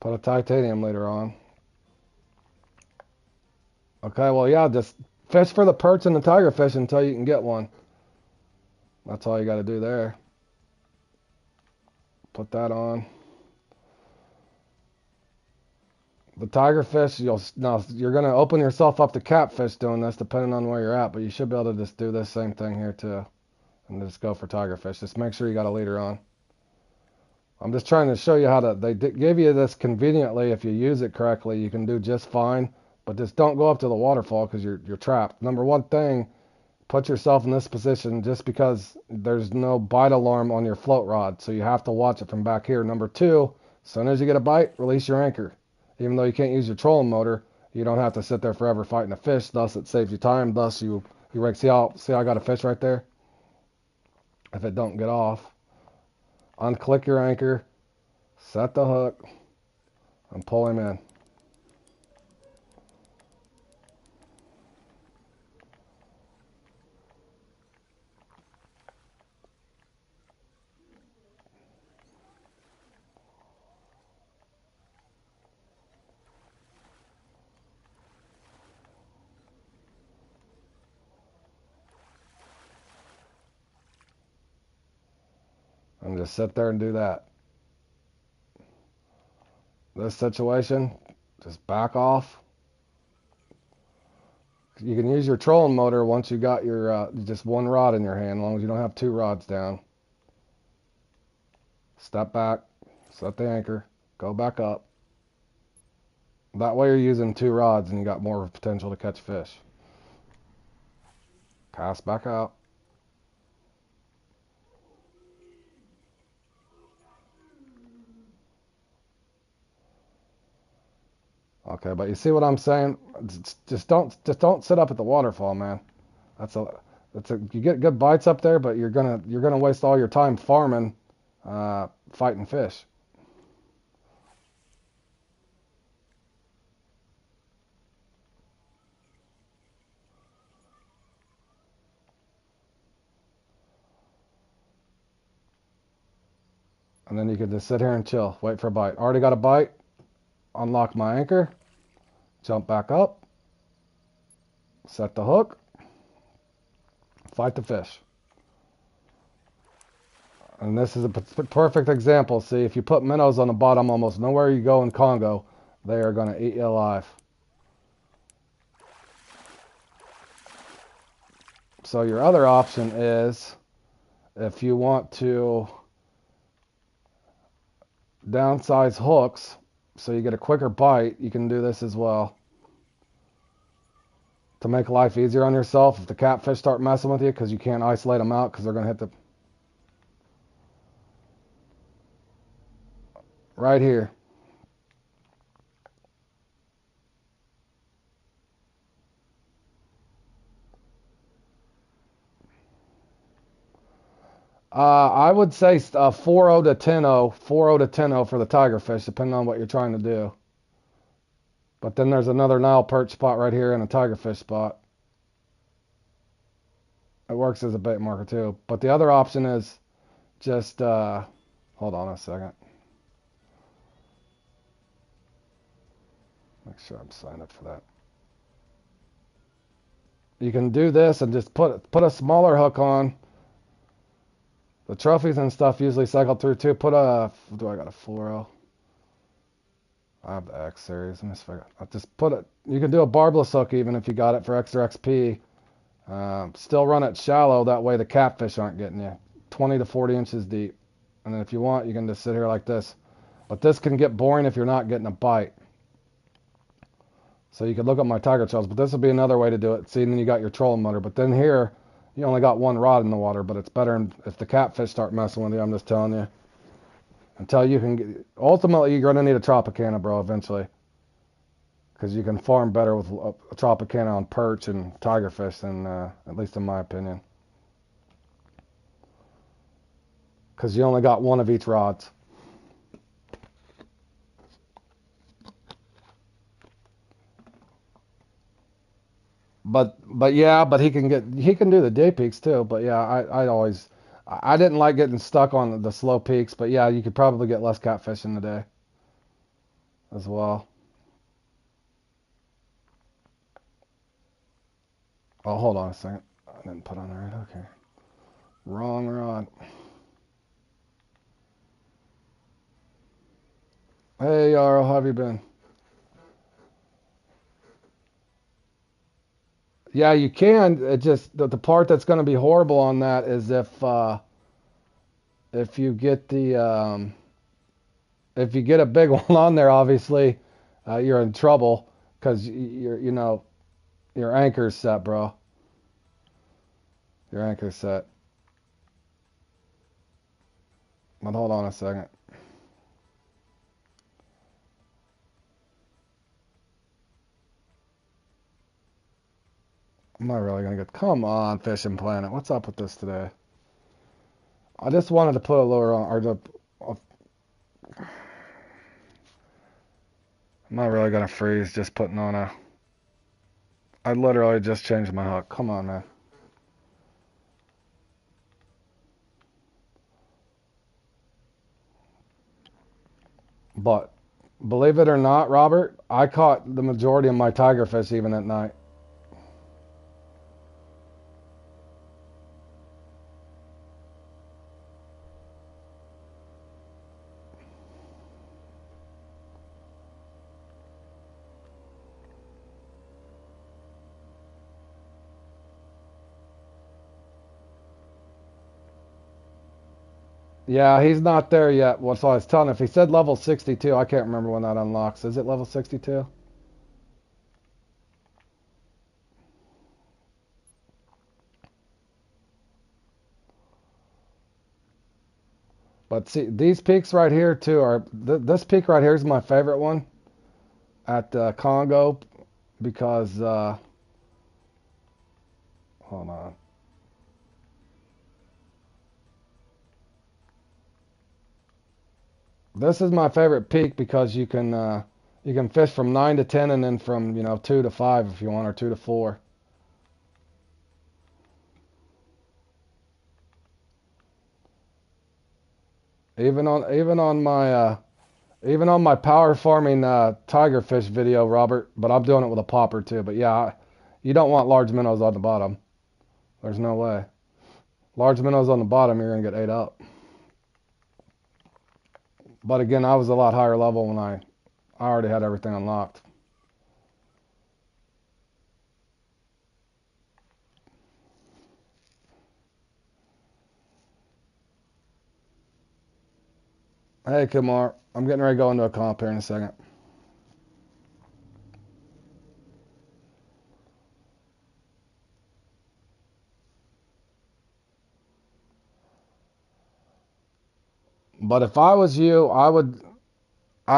Put a titanium leader on. Okay, well, yeah, just fish for the perch and the tigerfish until you can get one. That's all you got to do there. Put that on. The tigerfish, you're going to open yourself up to catfish doing this, depending on where you're at, but you should be able to just do this same thing here too, and just go for tigerfish. Just make sure you got a leader on. I'm just trying to show you how to. They give you this conveniently. If you use it correctly, you can do just fine. But just don't go up to the waterfall because you're trapped. Number one thing, put yourself in this position just because there's no bite alarm on your float rod, so you have to watch it from back here. Number two, as soon as you get a bite, release your anchor. Even though you can't use your trolling motor, you don't have to sit there forever fighting a fish. Thus, it saves you time. Thus, you see how I got a fish right there. If it don't get off, unclick your anchor, set the hook, and pull him in. And just sit there and do that. This situation, just back off. You can use your trolling motor once you got your just one rod in your hand, as long as you don't have two rods down. Step back, set the anchor, go back up. That way you're using two rods and you got more potential to catch fish. Cast back out. Okay, but you see what I'm saying? Just don't sit up at the waterfall, man. You get good bites up there, but you're gonna waste all your time farming, fighting fish. And then you could just sit here and chill, wait for a bite. Already got a bite. Unlock my anchor. Jump back up. Set the hook. Fight the fish. And this is a perfect example. See, if you put minnows on the bottom, almost nowhere you go in Congo, they are going to eat you alive. So your other option is, if you want to downsize hooks so you get a quicker bite, you can do this as well. To make life easier on yourself, if the catfish start messing with you because you can't isolate them out because they're going to hit the... Right here. I would say 4.0 to 10.0, 4.0 to 10.0 for the tigerfish, depending on what you're trying to do. But then there's another Nile perch spot right here and a tigerfish spot. It works as a bait marker too. But the other option is just, hold on a second. Make sure I'm signed up for that. You can do this and just put a smaller hook on. The trophies and stuff usually cycle through too. Put a, do I got a 4.0? I have the X series. Let me see if I just put it. You can do a barbless hook even if you got it for extra XP. Still run it shallow. That way the catfish aren't getting you. 20 to 40 inches deep. And then if you want, you can just sit here like this. But this can get boring if you're not getting a bite. So you could look up my tiger trails, but this would be another way to do it. See, and then you got your trolling motor. But then here, you only got one rod in the water, but it's better if the catfish start messing with you, I'm just telling you. Until you can get, ultimately, you're going to need a Tropicana, bro, eventually. Because you can farm better with a Tropicana on perch and tigerfish than, at least in my opinion. Because you only got one of each rods. But yeah, but he can do the day peaks too. But yeah, I didn't like getting stuck on the slow peaks. But yeah, you could probably get less catfish in the day as well. Oh, hold on a second. I didn't put on the right hook here. Wrong rod. Hey, Yarl, how have you been? Yeah, you can. It just the part that's going to be horrible on that is if you get the if you get a big one on there, obviously you're in trouble because your anchor's set, bro. Your anchor's set. But hold on a second. I'm not really gonna get. Come on, Fishing Planet. What's up with this today? I just wanted to put a lure on, I'm not really gonna freeze just putting on a. I literally just changed my hook. Come on, man. But believe it or not, Robert, I caught the majority of my tigerfish even at night. Yeah, he's not there yet. Well, so I was telling him, if he said level 62, I can't remember when that unlocks. Is it level 62? But see, these peaks right here too are, this peak right here is my favorite one at Congo because, hold on. This is my favorite peak because you can fish from 9 to 10 and then from 2 to 5 if you want, or 2 to 4. Even on my power farming tigerfish video, Robert, but I'm doing it with a popper too. But yeah, you don't want large minnows on the bottom. There's no way. Large minnows on the bottom, you're gonna get ate up. But again, I was a lot higher level when I already had everything unlocked. Hey, Kumar, I'm getting ready to go into a comp here in a second. But if I was you, I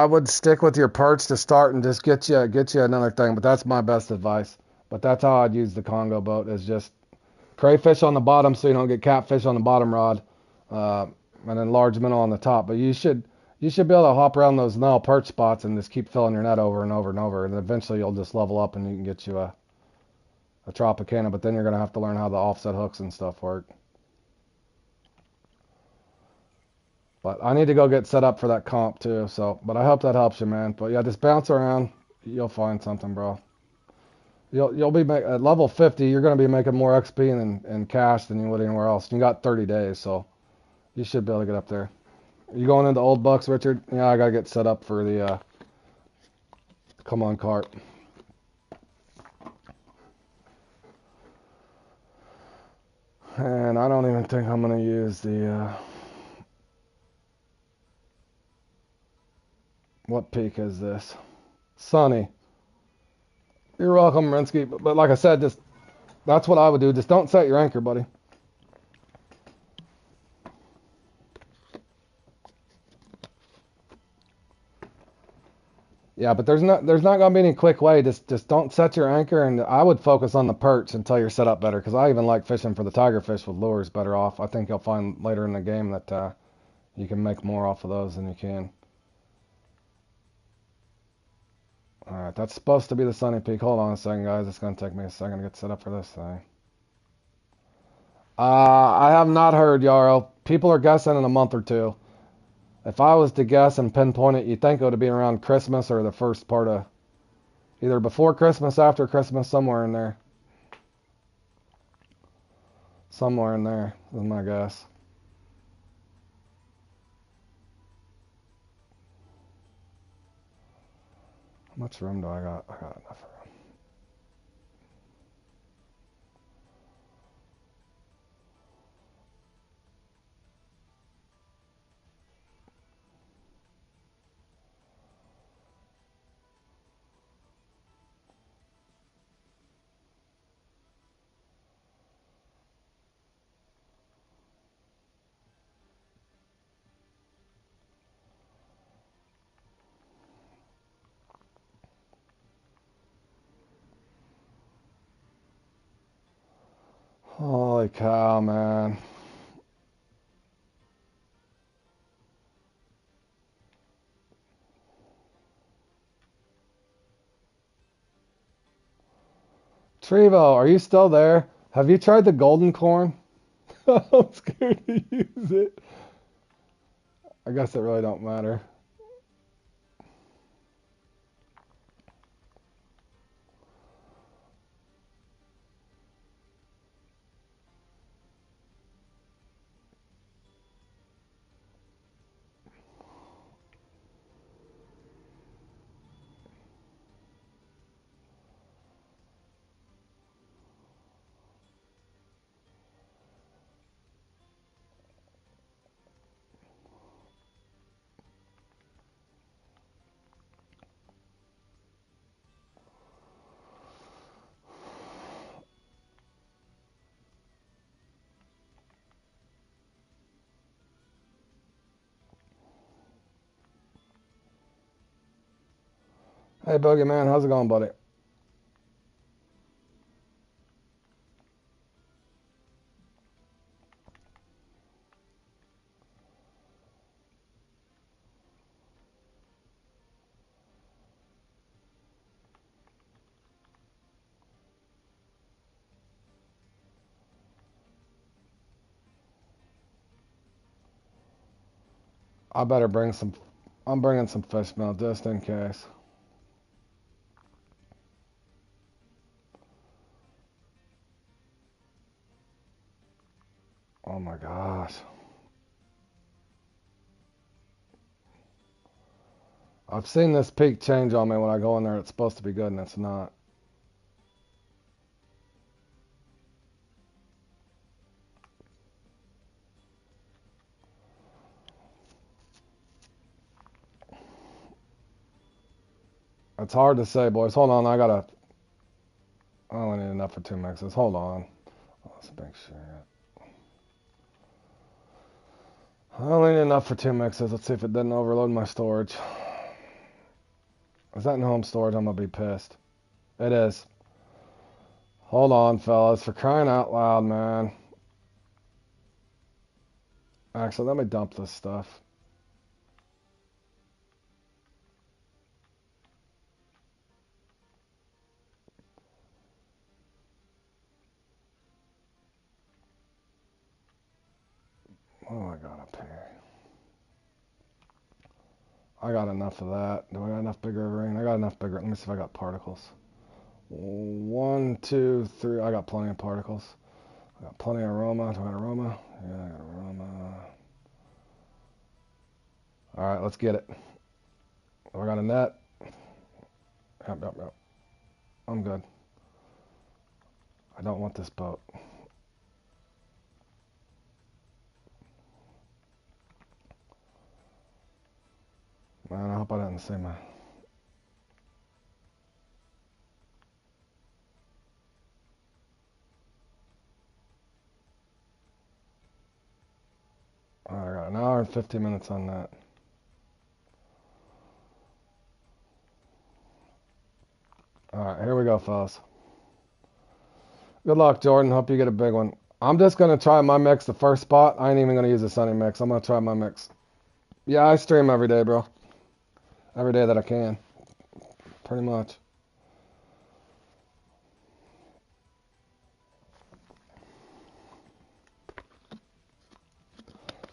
would stick with your perch to start and just get you another thing. But that's my best advice. But that's how I'd use the Congo boat, is just crayfish on the bottom so you don't get catfish on the bottom rod, uh, and then large minnow on the top. But you should be able to hop around those Nile perch spots and just keep filling your net over and over and over, and eventually you'll just level up and you can get you a Tropicana. But then you're gonna have to learn how the offset hooks and stuff work. But I need to go get set up for that comp too. So, but I hope that helps you, man. But yeah, just bounce around. You'll find something, bro. You'll be at level 50. You're gonna be making more XP in cash than you would anywhere else. You got 30 days, so you should be able to get up there. You going into Old Bucks, Richard? Yeah, I gotta get set up for the come on cart. And I don't even think I'm gonna use the what peak is this? Sunny. You're welcome, Rinsky. But like I said, just that's what I would do. Just don't set your anchor, buddy. Yeah, but there's not gonna be any quick way. Just don't set your anchor, and I would focus on the perch until you're set up better. Because I even like fishing for the tiger fish with lures better off. I think you'll find later in the game that you can make more off of those than you can. All right, that's supposed to be the Sunny Peak. Hold on a second, guys. It's gonna take me a second to get set up for this thing. I have not heard, Yarrow. People are guessing in a month or two. If I was to guess and pinpoint it, you'd think it would be around Christmas or the first part of either before Christmas, after Christmas, somewhere in there. Somewhere in there is my guess. How much room do I got? I got enough room. Holy cow, man. Trevo, are you still there? Have you tried the golden corn? I'm scared to use it. I guess it really don't matter. Hey, Boogeyman, how's it going, buddy? I better bring some. I'm bringing some fish meal just in case. Oh my gosh. I've seen this peak change on me when I go in there. It's supposed to be good and it's not. It's hard to say, boys. Hold on, I only need enough for 2 mixes. Hold on. Let's make sure. I only need enough for 2 mixes. Let's see if it didn't overload my storage. Is that in home storage? I'm gonna be pissed. It is. Hold on, fellas. For crying out loud, man. Actually, let me dump this stuff. What do I got up here? I got enough of that. Do I got enough bigger rain? I got enough bigger. Let me see if I got particles. 1, 2, 3. I got plenty of particles. I got plenty of aroma. Do I got aroma? Yeah, I got aroma. All right, let's get it. Do I got a net? Yep. I'm good. I don't want this boat. Man, I hope I didn't see my... All right, I got an hour and 15 minutes on that. All right, here we go, fellas. Good luck, Jordan. Hope you get a big one. I'm just going to try my mix the first spot. I ain't even going to use a sunny mix. I'm going to try my mix. Yeah, I stream every day, bro. Every day that I can. Pretty much.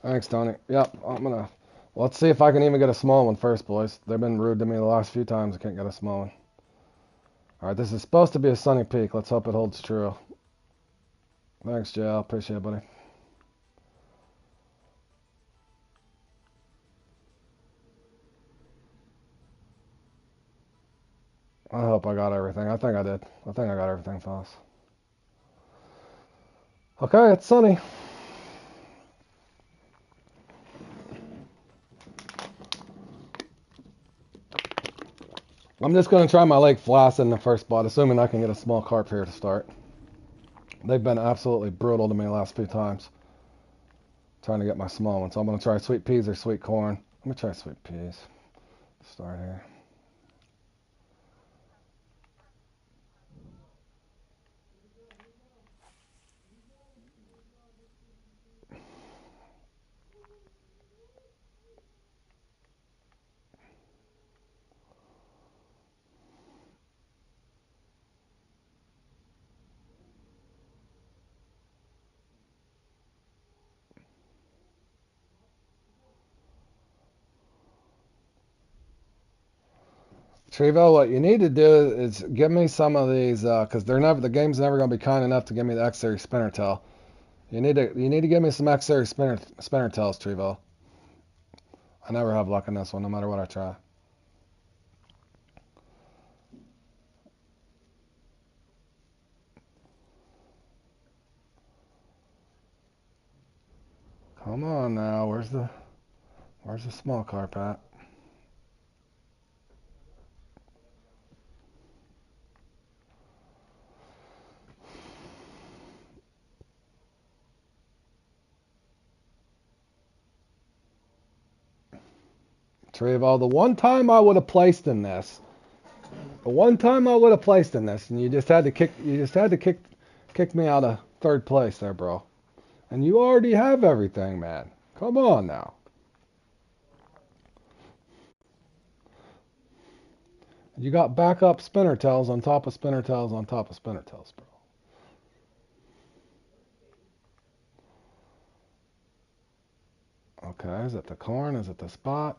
Thanks, Tony. Yep, I'm going to... Let's see if I can even get a small one first, boys. They've been rude to me the last few times. I can't get a small one. All right, this is supposed to be a sunny peak. Let's hope it holds true. Thanks, JL. Appreciate it, buddy. I hope I got everything. I think I did. I think I got everything, fellas. Okay, it's sunny. I'm just going to try my Lake Flaccid in the first spot, assuming I can get a small carp here to start. They've been absolutely brutal to me the last few times. Trying to get my small one. So I'm going to try sweet peas or sweet corn. Let me try sweet peas. Start here. Trevo, what you need to do is give me some of these, because the game's never going to be kind enough to give me the X Series spinner tail. You need to give me some X Series spinner tails, Trevo. I never have luck in this one, no matter what I try. Come on now, where's the small carp at? Trevo, the one time I would have placed in this, and you just had to kick me out of third place there, bro. And you already have everything, man. Come on now. You got backup spinner tails on top of spinner tails on top of spinner tails, bro. Okay, is it the corn? Is it the spot?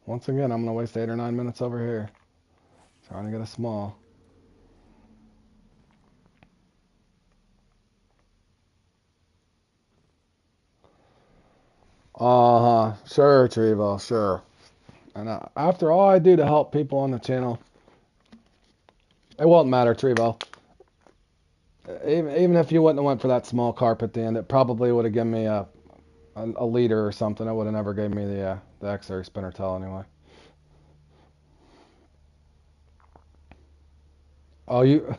Once again, I'm going to waste 8 or 9 minutes over here trying to get a small. Uh-huh. Sure, Trevo, sure. And after all I do to help people on the channel, it won't matter, Trevo. Even if you wouldn't have went for that small carp at the end, it probably would have given me a leader or something. It would have never gave me the X-Series spinner tail anyway. Oh, you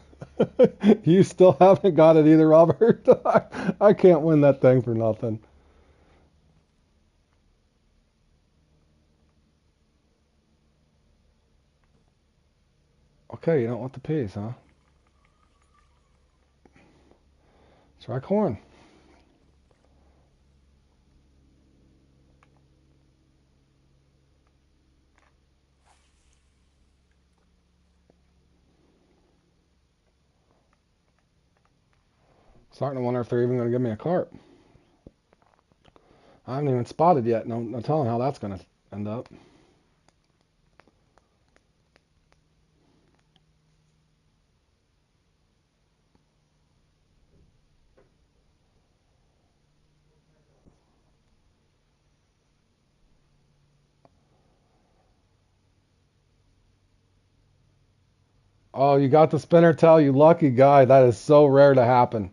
you still haven't got it either, Robert? I can't win that thing for nothing. Okay, you don't want the peas, huh? Try corn. Starting to wonder if they're even going to give me a carp. I haven't even spotted yet. No telling how that's going to end up. Oh, you got the spinner tail, you lucky guy. That is so rare to happen.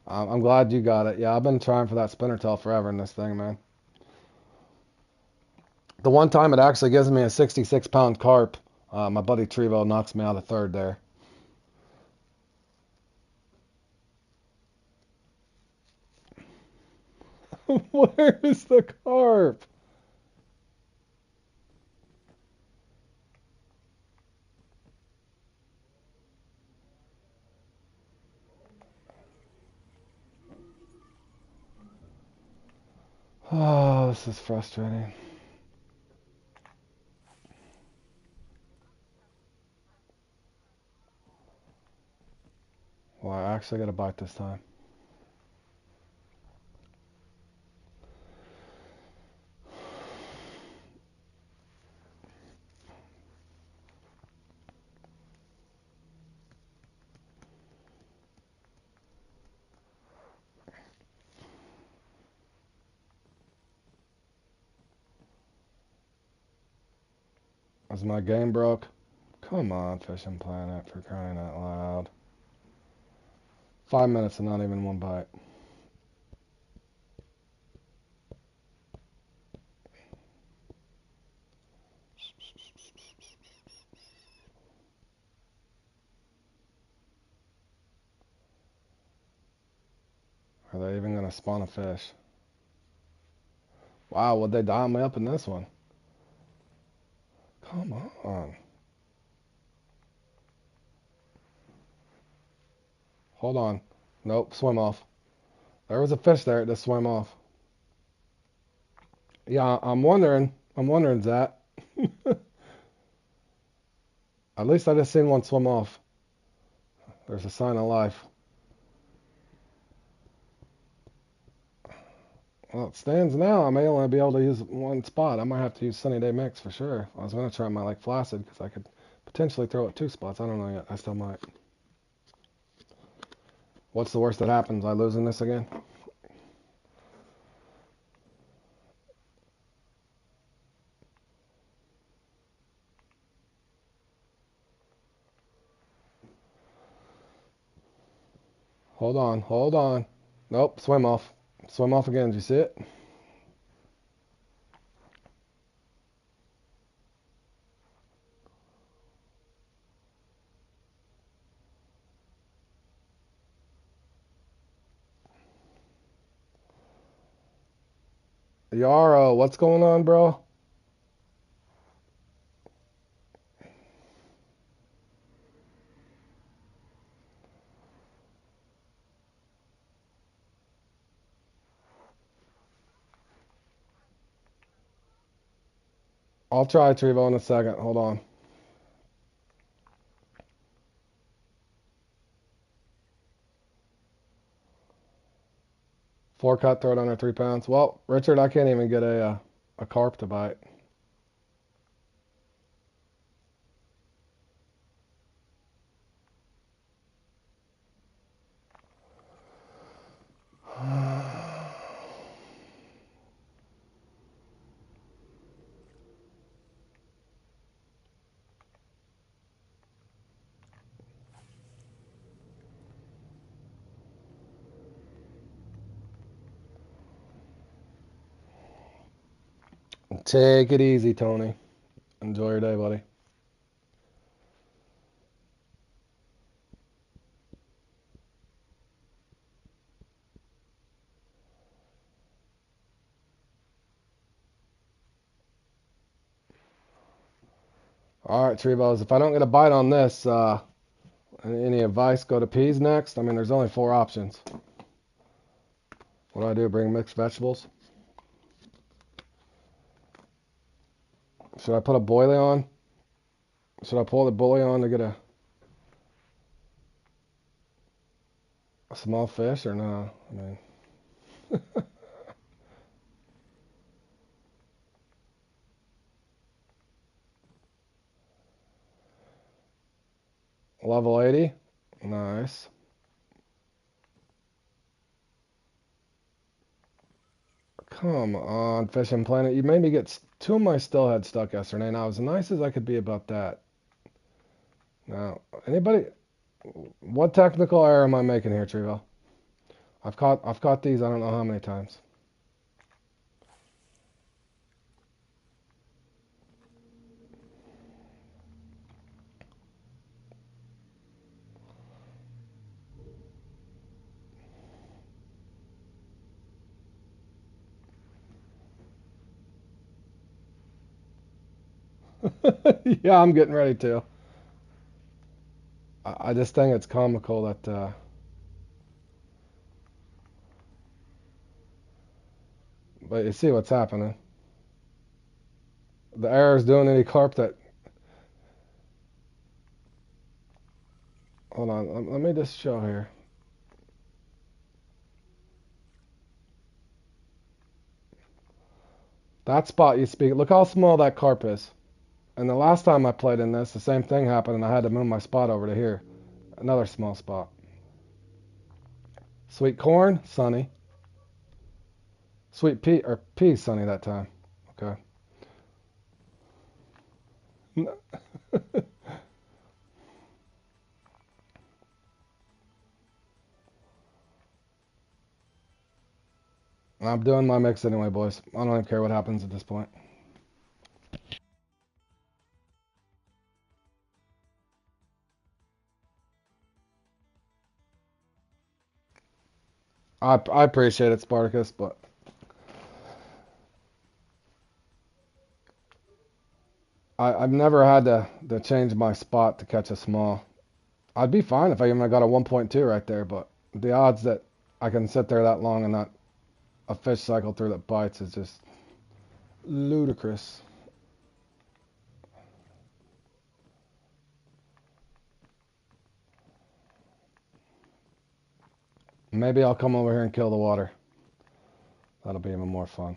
I'm glad you got it. Yeah, I've been trying for that spinner tail forever in this thing, man. The one time it actually gives me a 66-pound carp. My buddy Trevo knocks me out of third there. Where's the carp? Oh, this is frustrating. Well, I actually got a bite this time. Is my game broke? Come on, Fishing Planet, for crying out loud. 5 minutes and not even one bite. Are they even going to spawn a fish? Wow, would they dial me up in this one? Come on. Hold on. Nope, swim off. There was a fish there, it just swam off. Yeah, I'm wondering, Zach. At least I just seen one swim off. There's a sign of life. Well, it stands now. I may only be able to use one spot. I might have to use Sunny Day Mix for sure. I was going to try my Lake Flaccid because I could potentially throw it 2 spots. I don't know yet. I still might. What's the worst that happens? I lose in this again? Hold on. Nope, swim off. Swim off again. Did you see it? Yarrow, what's going on, bro? I'll try Trevo in a second. Hold on. 4 cut, throw it under 3 pounds. Well, Richard, I can't even get a carp to bite. Take it easy, Tony. Enjoy your day, buddy. All right, Trevos. If I don't get a bite on this, any advice? Go to peas next. I mean, there's only 4 options. What do I do? Bring mixed vegetables? Should I put a boilie on? Should I pull the boilie on to get a small fish or no? I mean, Level 80. Nice. Come on, Fishing Planet. You made me get two of my stillhead stuck yesterday, and I was as nice as I could be about that. Now, anybody, what technical error am I making here, Trevo? I've caught these I don't know how many times. Yeah, I'm getting ready to. I just think it's comical that but you see what's happening. The error's doing any carp that. Hold on, let me just show here. That spot you speak. Look how small that carp is. And the last time I played in this, the same thing happened, and I had to move my spot over to here. Another small spot. Sweet corn, sunny. Sweet pea or pea, sunny that time. Okay. I'm doing my mix anyway, boys. I don't even care what happens at this point. I appreciate it, Spartacus, but I've never had to change my spot to catch a small. I'd be fine if I even got a 1.2 right there, but the odds that I can sit there that long and not a fish cycle through that bites is just ludicrous. Maybe I'll come over here and kill the water. That'll be even more fun.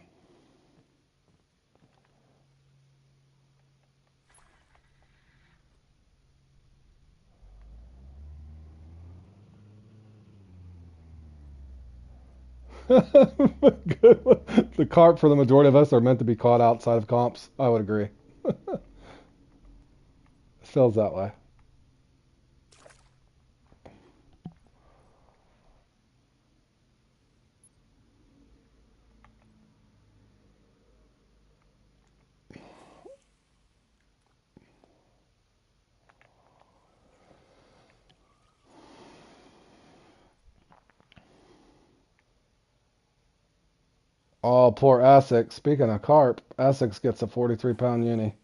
The carp for the majority of us are meant to be caught outside of comps. I would agree. Feels that way. Oh, poor Essex. Speaking of carp, Essex gets a 43-pound uni.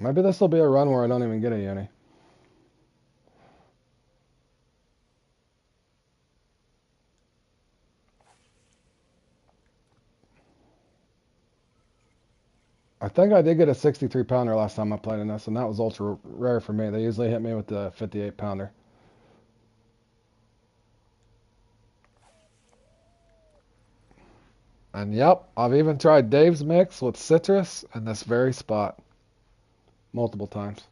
Maybe this will be a run where I don't even get a uni. I think I did get a 63-pounder last time I played in this, and that was ultra rare for me. They usually hit me with the 58-pounder. And yep, I've even tried Dave's mix with citrus in this very spot multiple times.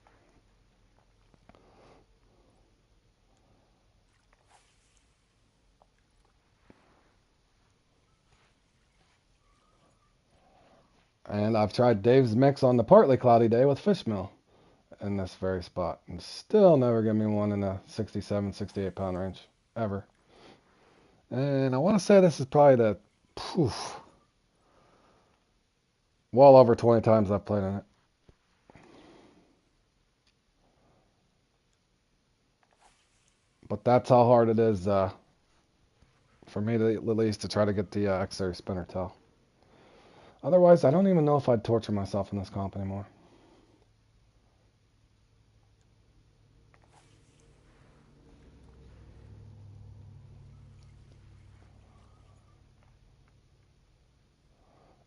And I've tried Dave's mix on the partly cloudy day with Fishmill in this very spot. And still never give me one in the 67, 68 pound range. Ever. And I want to say this is probably the well over 20 times I've played in it. But that's how hard it is for me to at least to try to get the X-Series spinner tail. Otherwise, I don't even know if I'd torture myself in this comp anymore.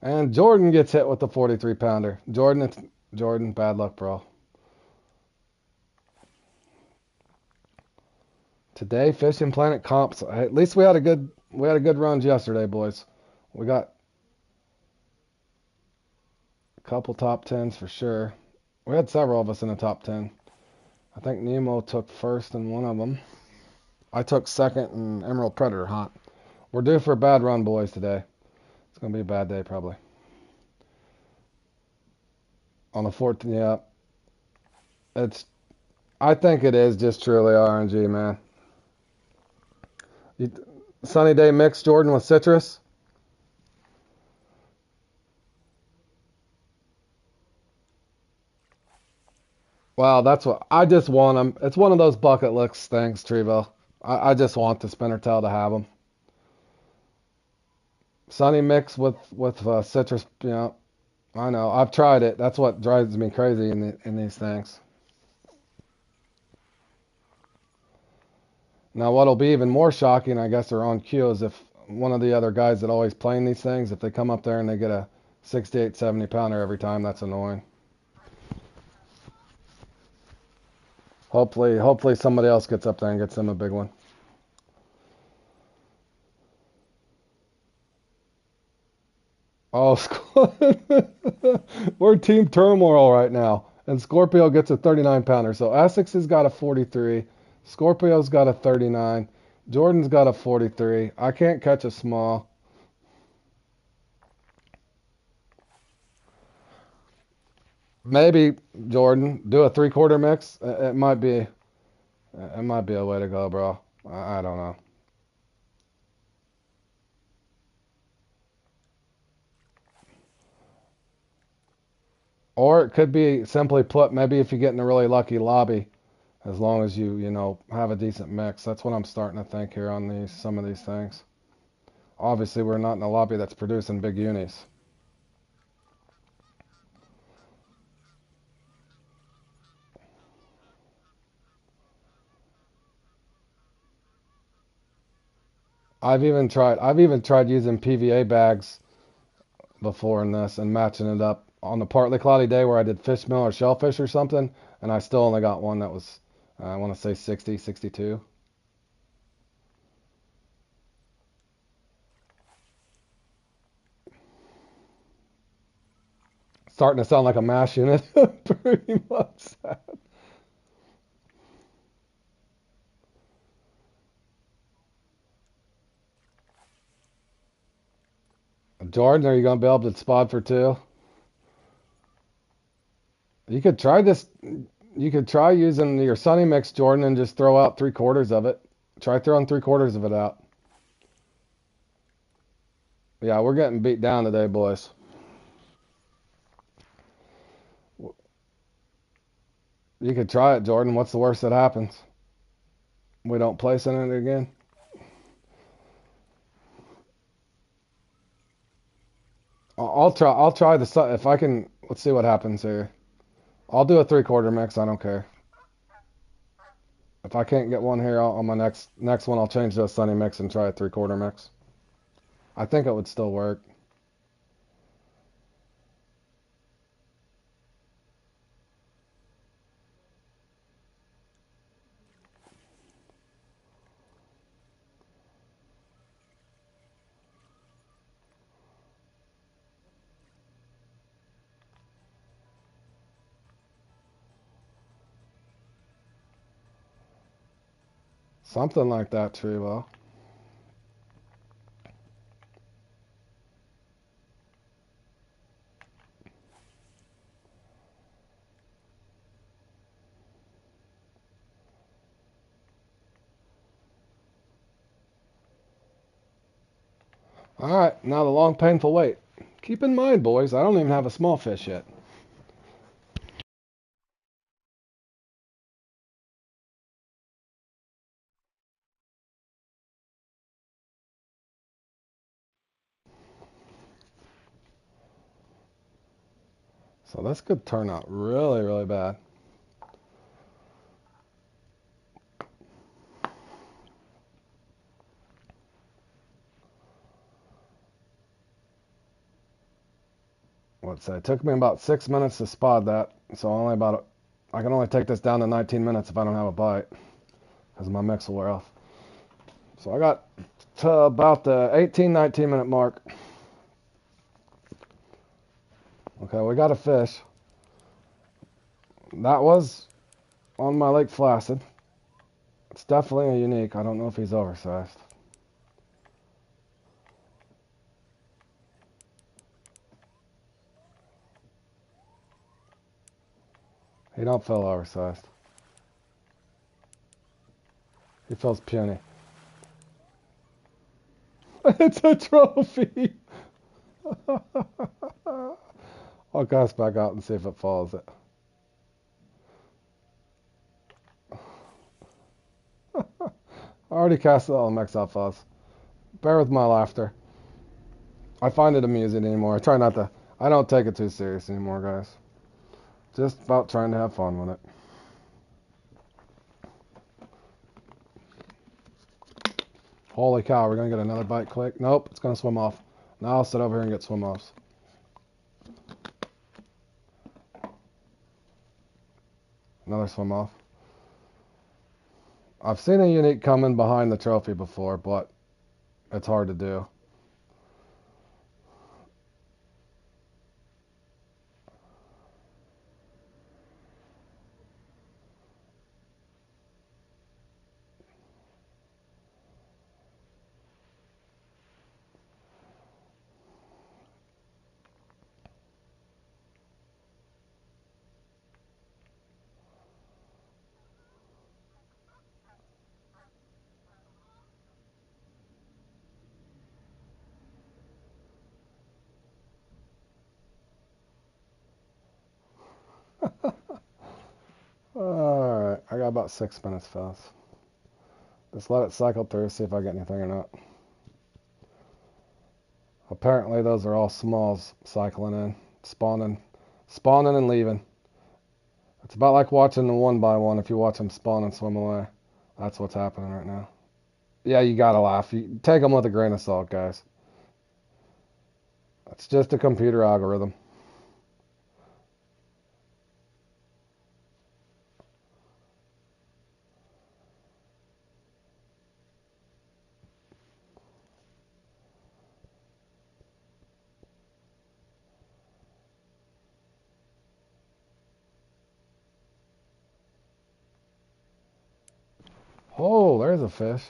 And Jordan gets hit with the 43 pounder. Jordan, bad luck, bro. Today, Fishing Planet comps. At least we had a good run yesterday, boys. We got Couple top tens for sure. We had several of us in the top 10. I think Nemo took first in one of them. I took second in Emerald Predator Hunt. We're due for a bad run, boys, today. It's going to be a bad day, probably. On the 14th, yeah. I think it is just truly RNG, man. Sunny day mix, Jordan, with citrus. Wow, that's what I just want them. It's one of those bucket list things, Trevo. I just want the spinner tail to have them. Sunny mix with citrus. You know, I know. I've tried it. That's what drives me crazy in these things. Now, what'll be even more shocking, I guess, are on cue, is if one of the other guys that always playing these things, if they come up there and they get a 68, 70 pounder every time, that's annoying. Hopefully somebody else gets up there and gets them a big one. Oh, we're team turmoil right now. And Scorpio gets a 39 pounder. So Essex has got a 43. Scorpio's got a 39. Jordan's got a 43. I can't catch a small. Maybe Jordan do a 3/4 mix. It might be a way to go, bro. I don't know. Or it could be simply put, maybe if you get in a really lucky lobby, as long as you have a decent mix. That's what I'm starting to think here on some of these things. Obviously, we're not in a lobby that's producing big unis. I've even tried using PVA bags before in this and matching it up on the partly cloudy day where I did fish meal or shellfish or something, and I still only got one that was, I want to say 60, 62. Starting to sound like a mash unit, pretty much. Jordan, are you gonna be able to spot for two? You could try this. You could try using your Sunny Mix, Jordan, and just throw out 3/4 of it. Try throwing 3/4 of it out. Yeah, we're getting beat down today, boys. You could try it, Jordan. What's the worst that happens? We don't place in it again. I'll try. I'll try if I can. Let's see what happens here. I'll do a 3/4 mix. I don't care. If I can't get one here on my next one, I'll change to a Sunny Mix and try a 3/4 mix. I think it would still work. Something like that, Trevo. All right, now the long, painful wait. Keep in mind, boys, I don't even have a small fish yet. So this could turn out really, really bad. Let's say it took me about 6 minutes to spot that, so I can only take this down to 19 minutes if I don't have a bite, because my mix will wear off. So I got to about the 18, 19 minute mark. Okay, we got a fish. That was on my Lake Placid. It's definitely a unique. I don't know if he's oversized. He don't feel oversized. He feels puny. It's a trophy. I'll cast back out and see if it follows it. I already cast the LMX out fuzz. Bear with my laughter. I find it amusing anymore. I try not to. I don't take it too serious anymore, guys. Just about trying to have fun with it. Holy cow, we're gonna get another bite quick. Nope, it's gonna swim off. Now I'll sit over here and get swim offs. Another swim off. I've seen a unique coming behind the trophy before, but it's hard to do. Alright, I got about 6 minutes, fellas. Just let it cycle through, see if I get anything or not. Apparently those are all smalls cycling in, spawning and leaving. It's about like watching the one by one if you watch them spawn and swim away. That's what's happening right now. Yeah, you gotta laugh. You take them with a grain of salt, guys. It's just a computer algorithm. Oh, there's a fish.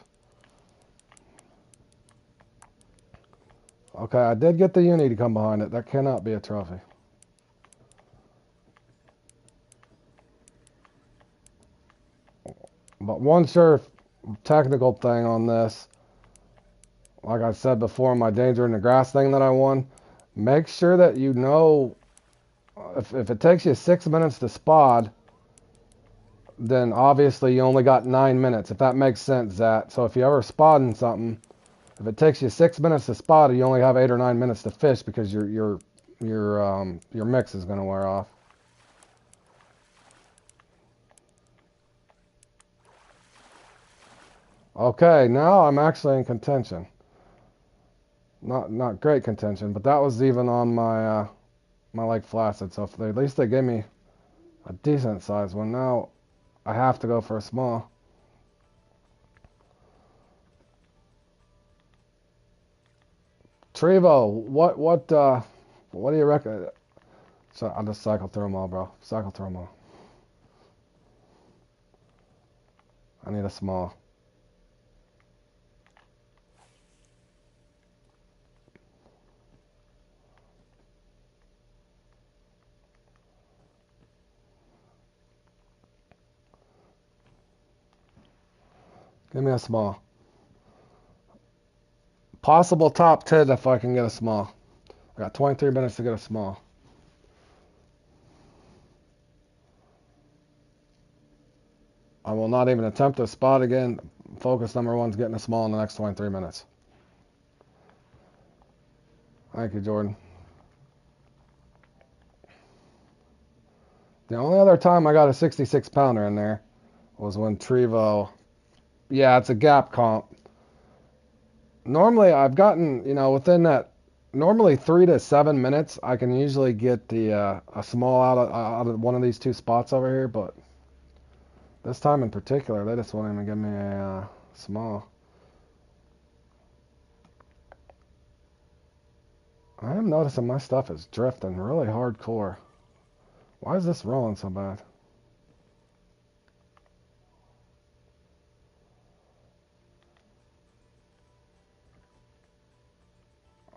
Okay, I did get the uni to come behind it. That cannot be a trophy. But one sure technical thing on this, like I said before, my danger in the grass thing that I won, make sure that you know if it takes you 6 minutes to spot, then obviously you only got 9 minutes, if that makes sense, Zat. So if you ever spotting something, if it takes you 6 minutes to spot it, you only have 8 or 9 minutes to fish because your mix is going to wear off. Okay, now I'm actually in contention. Not great contention, but that was even on my my Lake Placid. So if at least they gave me a decent size one. Now I have to go for a small. Trevo, what do you reckon? So I'll just cycle through them all, bro. Cycle through them all. I need a small. Give me a small. Possible top 10 if I can get a small. I got 23 minutes to get a small. I will not even attempt to spot again. Focus number one's getting a small in the next 23 minutes. Thank you, Jordan. The only other time I got a 66 pounder in there was when Trevo. Yeah, it's a gap comp. Normally, I've gotten, within that, normally 3 to 7 minutes, I can usually get the a small out of one of these two spots over here, but this time in particular, they just won't even give me a small. I am noticing my stuff is drifting really hardcore. Why is this rolling so bad?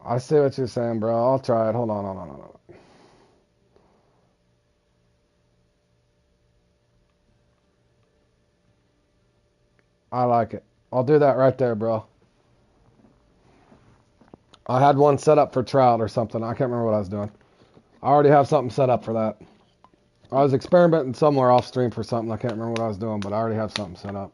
I see what you're saying, bro. I'll try it. Hold on, hold on, hold on. I like it. I'll do that right there, bro. I had one set up for trout or something. I can't remember what I was doing. I already have something set up for that. I was experimenting somewhere off stream for something. I can't remember what I was doing, but I already have something set up.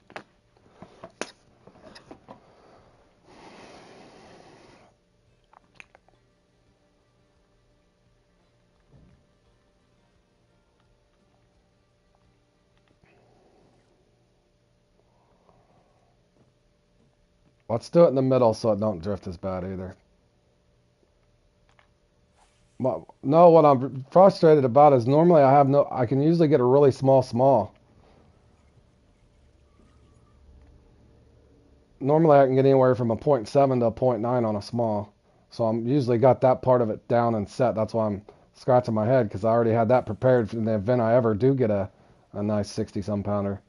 Let's do it in the middle so it don't drift as bad either. No, what I'm frustrated about is normally I can usually get a really small. Normally I can get anywhere from a .7 to a .9 on a small. So I'm usually got that part of it down and set. That's why I'm scratching my head because I already had that prepared in the event I ever do get a nice 60 some pounder.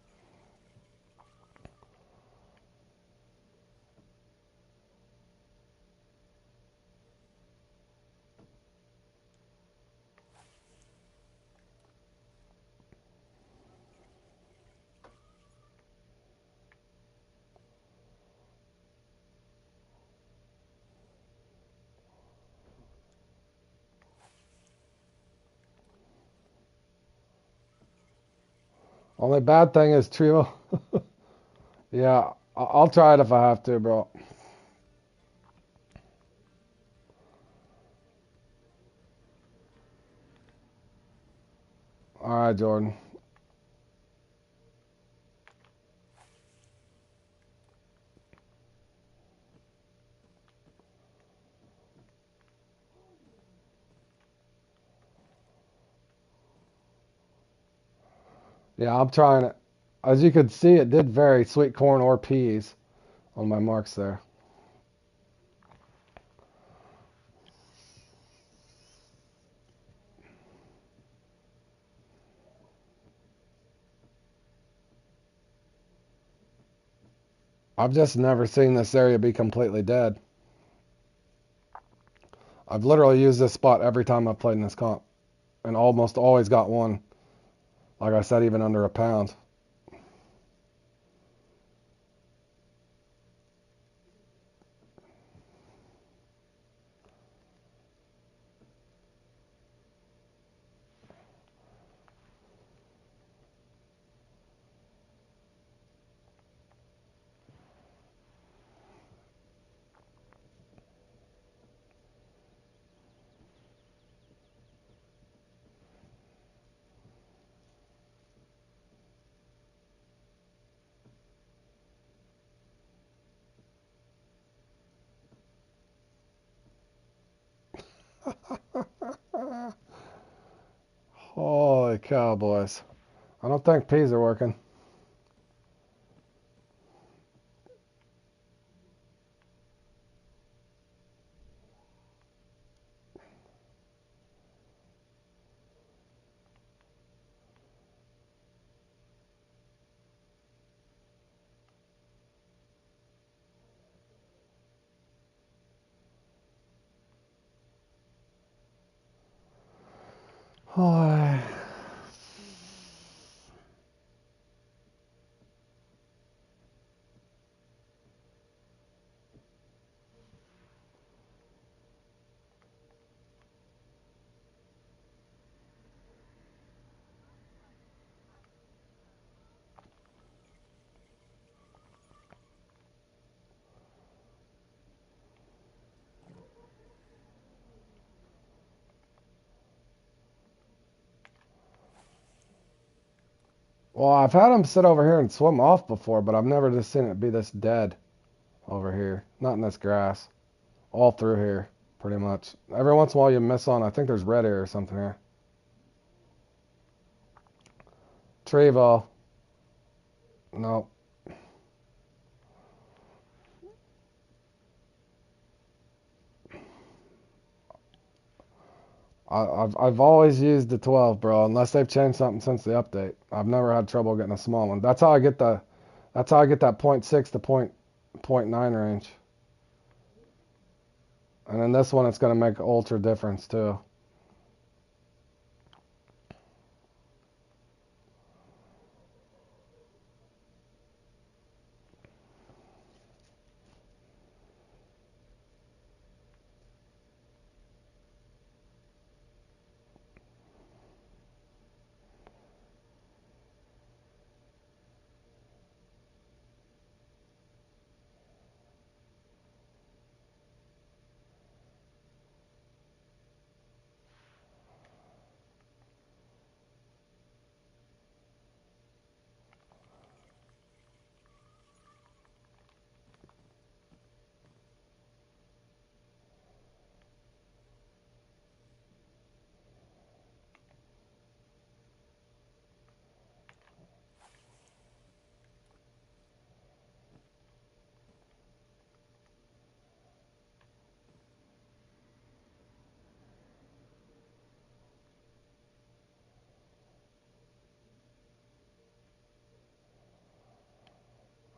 Only bad thing is Trio. Yeah, I'll try it if I have to, bro. All right, Jordan. Yeah, I'm trying it. As you could see, it did vary sweet corn or peas on my marks there. I've just never seen this area be completely dead. I've literally used this spot every time I've played in this comp and almost always got one. Like I said, even under a pound. Holy cowboys. I don't think peas are working. Holy. Well, I've had them sit over here and swim off before, but I've never just seen it be this dead over here. Not in this grass. All through here, pretty much. Every once in a while you miss on, I think there's red ear or something here. Trevo. No. I've always used the 12, bro, unless they've changed something since the update. I've never had trouble getting a small one. That's how I get that point 0.6 to point 0.9 range. And then this one, it's gonna make ultra difference too.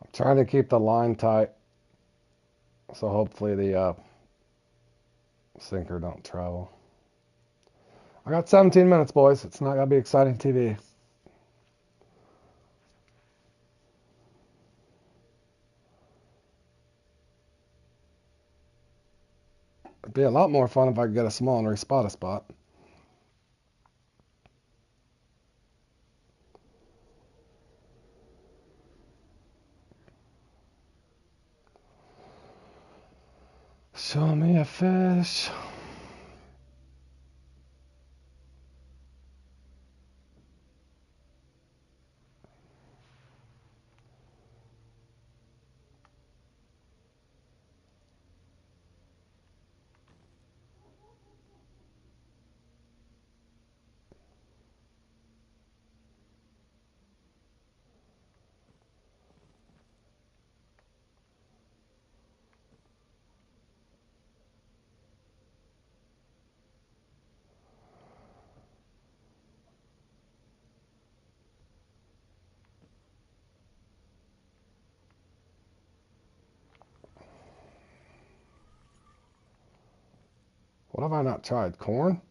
I'm trying to keep the line tight, so hopefully the sinker don't travel. I got 17 minutes, boys. It's not gonna be exciting TV. It'd be a lot more fun if I could get a small and respot a spot. Show me a fish. What have I not tried? Corn?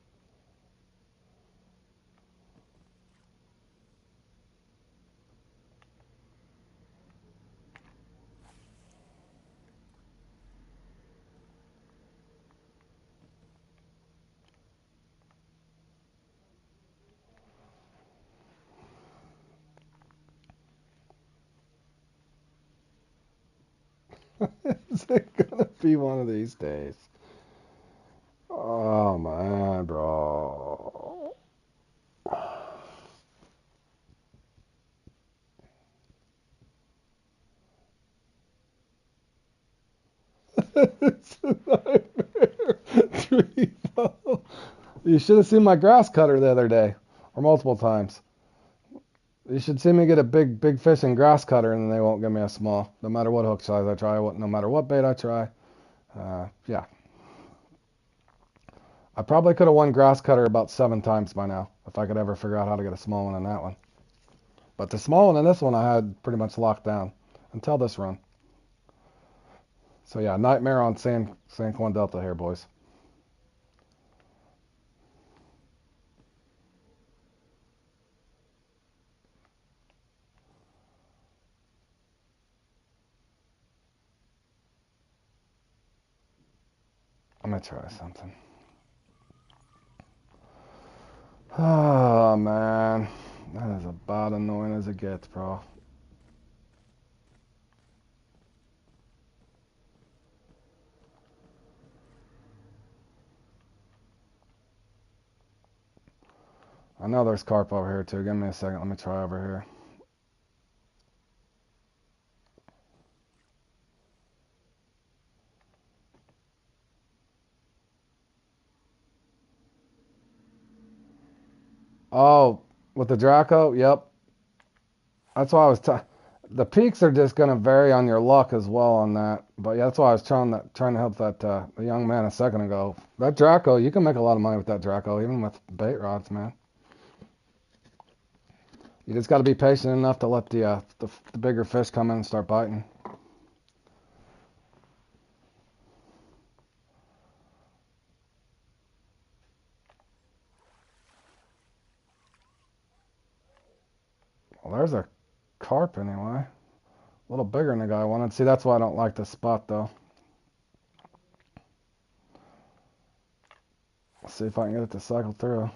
Is it gonna be one of these days? Oh man, bro. It's a nightmare. Three ball. You should have seen my grass cutter the other day, or multiple times. You should see me get a big fish and grass cutter, and they won't give me a small, no matter what hook size I try, no matter what bait I try. Yeah, I probably could have won grass cutter about 7 times by now if I could ever figure out how to get a small one in that one. But the small one in this one I had pretty much locked down until this run. So yeah, nightmare on San Juan Delta here, boys. I'm gonna try something. Oh man, that is about annoying as it gets, bro. I know there's carp over here too. Give me a second. Let me try over here. Oh, with the Draco? Yep. That's why I was The peaks are just going to vary on your luck as well on that. But yeah, that's why I was trying to help that the young man a second ago. That Draco, you can make a lot of money with that Draco, even with bait rods, man. You just got to be patient enough to let the bigger fish come in and start biting. Well, there's a carp anyway. A little bigger than the guy I wanted. See, that's why I don't like this spot, though. Let's see if I can get it to cycle through.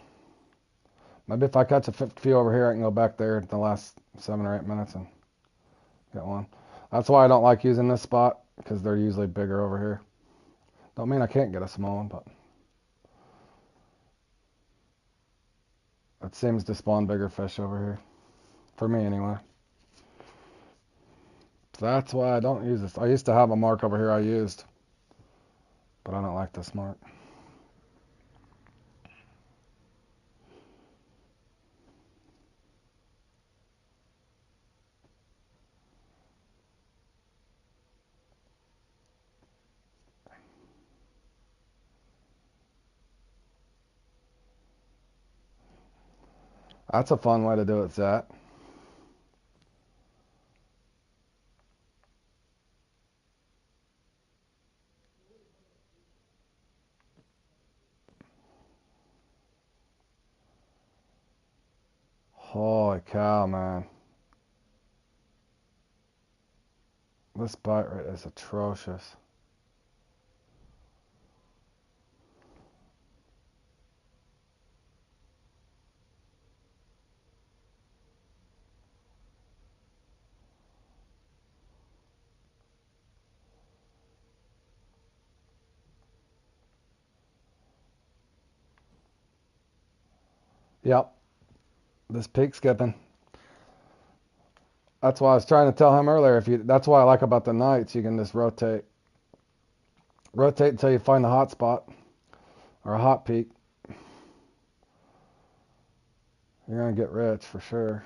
Maybe if I catch a few over here, I can go back there in the last 7 or 8 minutes and get one. That's why I don't like using this spot, because they're usually bigger over here. Don't mean I can't get a small one, but it seems to spawn bigger fish over here. For me, anyway. So that's why I don't use this. I used to have a mark over here I used, but I don't like this mark. That's a fun way to do it, Zach. Holy cow, man. This bite rate is atrocious. Yep, this peak skipping. That's why I was trying to tell him earlier. That's why I like about the nights. You can just rotate until you find the hot spot or a hot peak. You're gonna get rich for sure.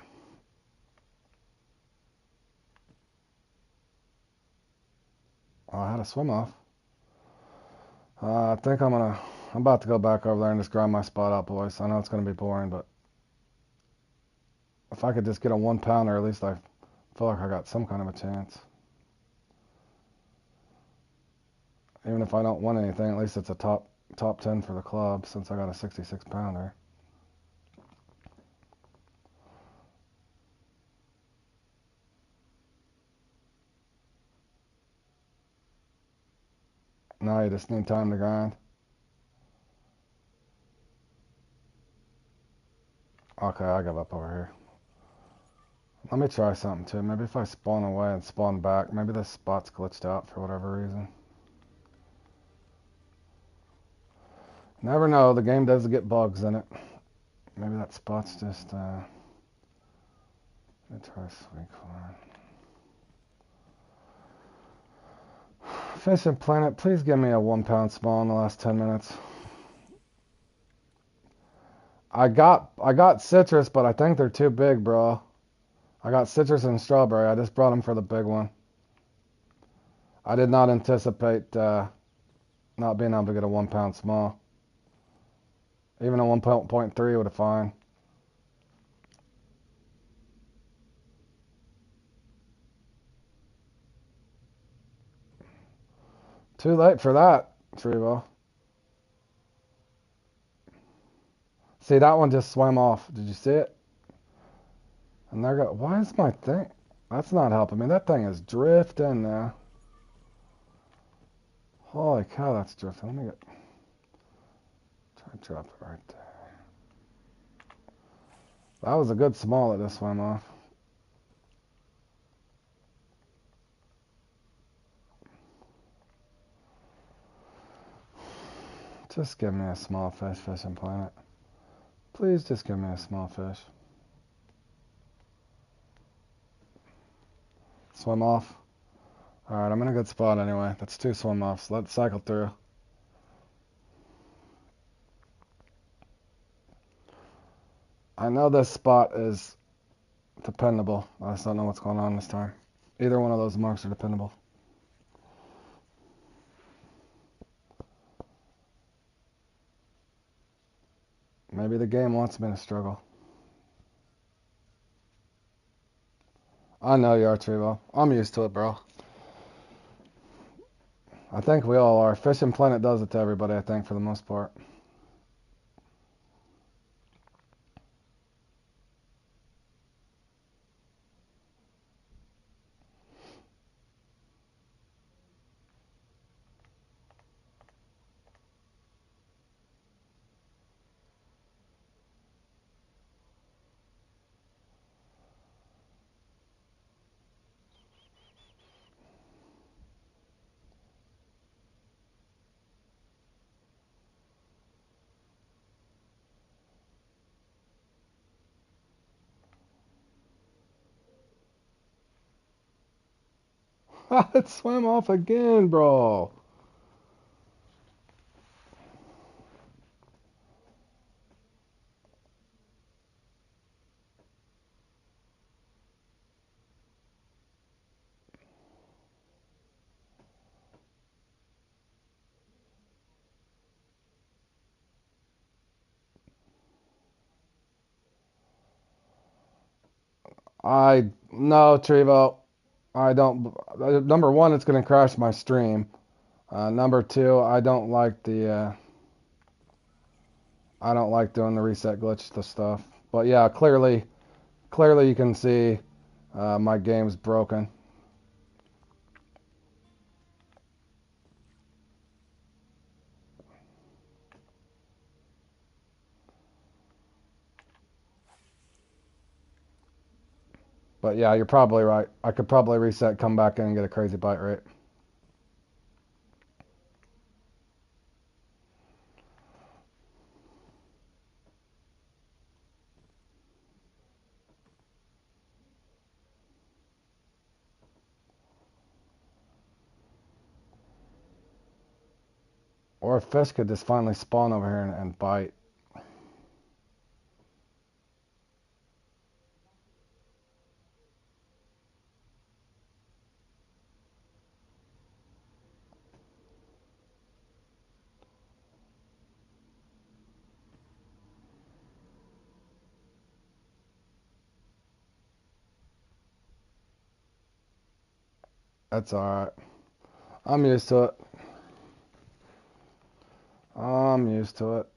Oh, I had a swim off. I think I'm about to go back over there and just grind my spot out, boys. I know it's gonna be boring, but if I could just get a 1 pounder, at least I feel like I got some kind of a chance. Even if I don't win anything, at least it's a top 10 for the club since I got a 66 pounder. Now you just need time to grind. Okay, I give up over here. Let me try something too. Maybe if I spawn away and spawn back, maybe this spot's glitched out for whatever reason. Never know, the game does get bugs in it. Maybe that spot's just, let me try sweet corn. Fishing Planet, please give me a 1 pound small in the last 10 minutes. I got citrus, but I think they're too big, bro. I got citrus and strawberry. I just brought them for the big one. I did not anticipate not being able to get a 1 pound small. Even a 1.3 would have fine. Too late for that, Trevo. See, that one just swam off. Did you see it? And there go. Why is my thing? That's not helping me. That thing is drifting now. Holy cow, that's drifting. Let me try to drop it right there. That was a good small that just swam off. Just give me a small fish, Fishing Planet. Please just give me a small fish. Swim off. Alright, I'm in a good spot anyway. That's 2 swim offs. Let's cycle through. I know this spot is Dependable. I just don't know what's going on this time. Either one of those marks are dependable. Maybe the game wants me to struggle. I know you are, Trevo. I'm used to it, bro. I think we all are. Fishing Planet does it to everybody, I think, for the most part. It swam off again, bro. No, Trevo. I don't. Number one, it's gonna crash my stream. Number two, I don't like doing the reset glitch the stuff. But yeah, clearly you can see my game's broken. But yeah, you're probably right. I could probably reset, come back in, and get a crazy bite rate. Or a fish could just finally spawn over here and bite. That's alright. I'm used to it. I'm used to it.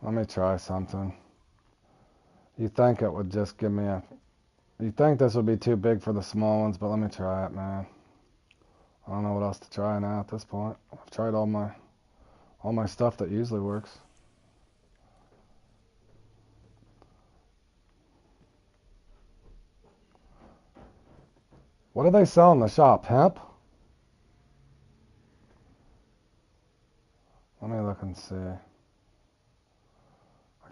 Let me try something. You think it would just give me a... You think this would be too big for the small ones, but let me try it, man. I don't know what else to try now at this point. I've tried all my stuff that usually works. What do they sell in the shop? Hemp? Let me look and see. I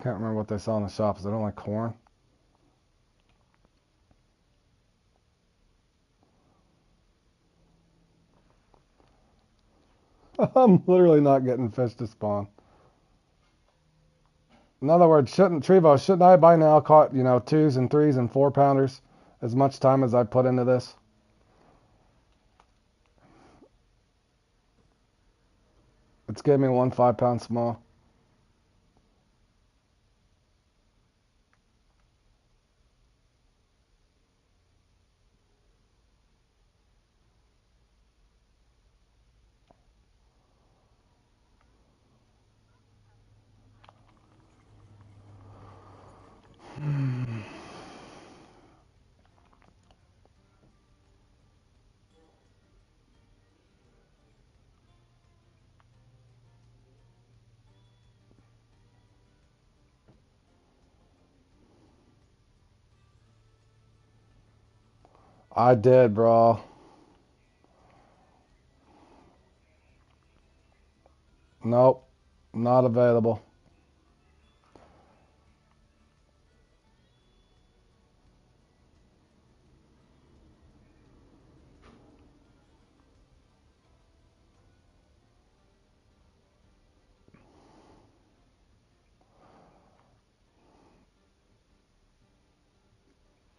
can't remember what they sell in the shop. Is it only corn? I'm literally not getting fish to spawn. In other words, shouldn't I by now caught, 2s and 3s and 4 pounders as much time as I put into this? It's giving me one 5-pound small. I did, bro. Nope, not available.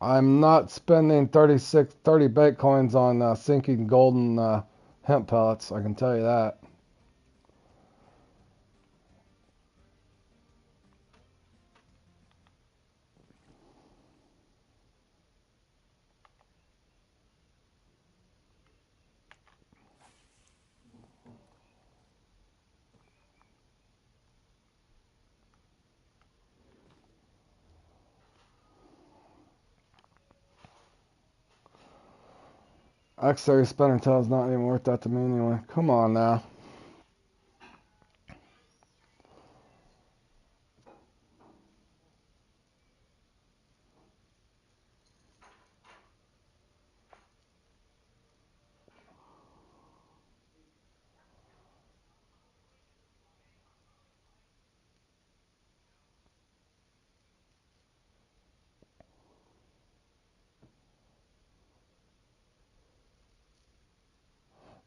I'm not spending 30 Bitcoins on sinking golden hemp pellets. I can tell you that. Actually, spending tail is not even worth that to me anyway. Come on now.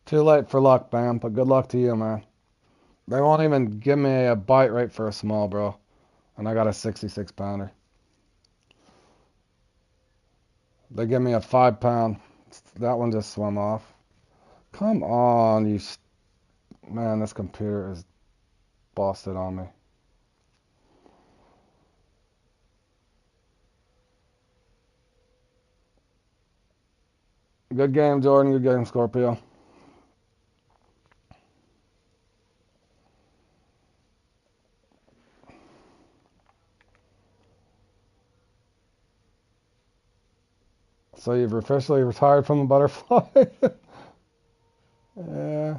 Too late for luck, Bam, but good luck to you, man. They won't even give me a bite rate for a small, bro. And I got a 66 pounder. They give me a 5 pound. That one just swam off. Come on, man, this computer is busted on me. Good game, Jordan. Good game, Scorpio. So you've officially retired from the butterfly? Yeah.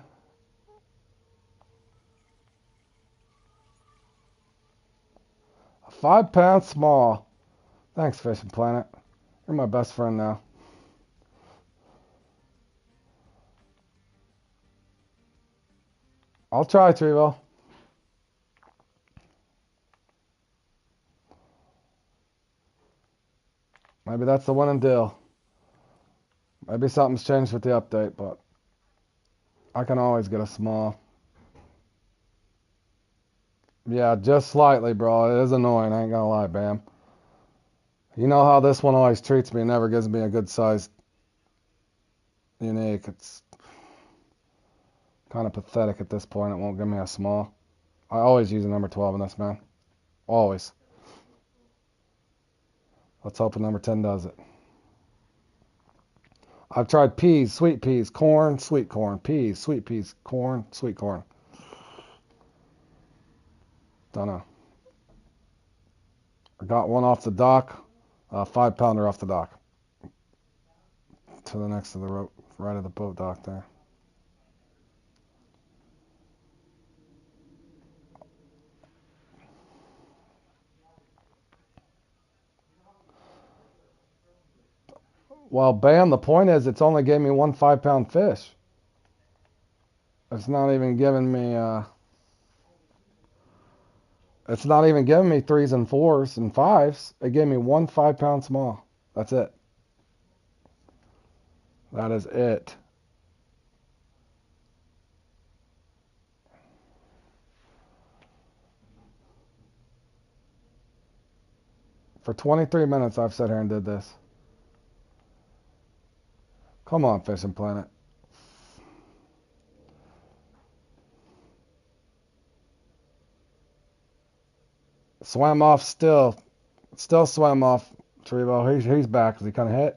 A 5 pound small. Thanks, Fishing Planet. You're my best friend now. I'll try, Trevo. Maybe that's the winning deal. Maybe something's changed with the update, but I can always get a small. Yeah, just slightly, bro. It is annoying. I ain't gonna lie, Bam. You know how this one always treats me. It never gives me a good sized unique. It's kind of pathetic at this point. It won't give me a small. I always use a number 12 in this, man. Always. Let's hope a number 10 does it. I've tried peas, sweet peas, corn, sweet corn, peas, sweet peas, corn, sweet corn. Don't know. I got one off the dock, a 5 pounder off the dock. To the next to the rope, right at the boat dock there. Well, Bam, the point is it's only gave me one 5 pound fish. It's not even giving me it's not even giving me threes and fours and fives. It gave me one 5 pound small. That's it. That is it. For 23 minutes I've sat here and did this. Come on, Fishing Planet. Swam off still. Still swam off, Trevo. He's back because he kind of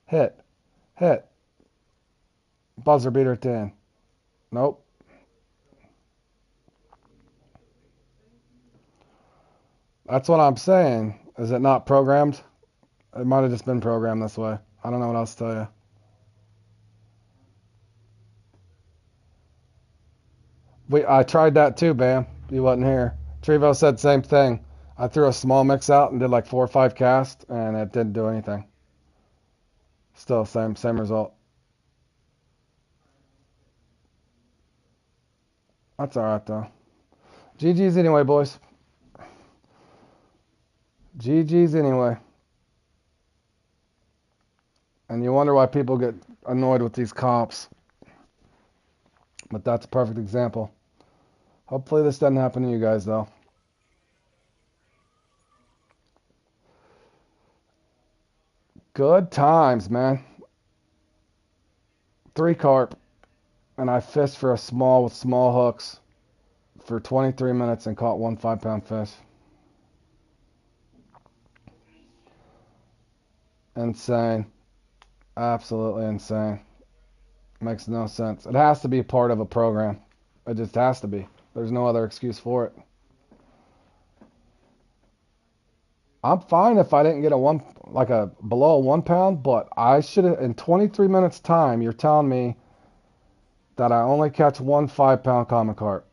hit. Buzzer beater at 10. Nope. That's what I'm saying. Is it not programmed? It might have just been programmed this way. I don't know what else to tell you. I tried that too, Bam. You wasn't here. Trevo said same thing. I threw a small mix out and did like 4 or 5 casts, and it didn't do anything. Still same result. That's all right though. GG's anyway, boys. GG's anyway. And you wonder why people get annoyed with these comps. But that's a perfect example. Hopefully this doesn't happen to you guys though. Good times, man. 3 carp, and I fished for a small with small hooks for 23 minutes and caught 1 5-pound fish. Insane. Absolutely insane. Makes no sense. It has to be part of a program. It just has to be. There's no other excuse for it. I'm fine if I didn't get a below a 1 pound, but I should have, in 23 minutes time, you're telling me that I only catch 1 5-pound common carp.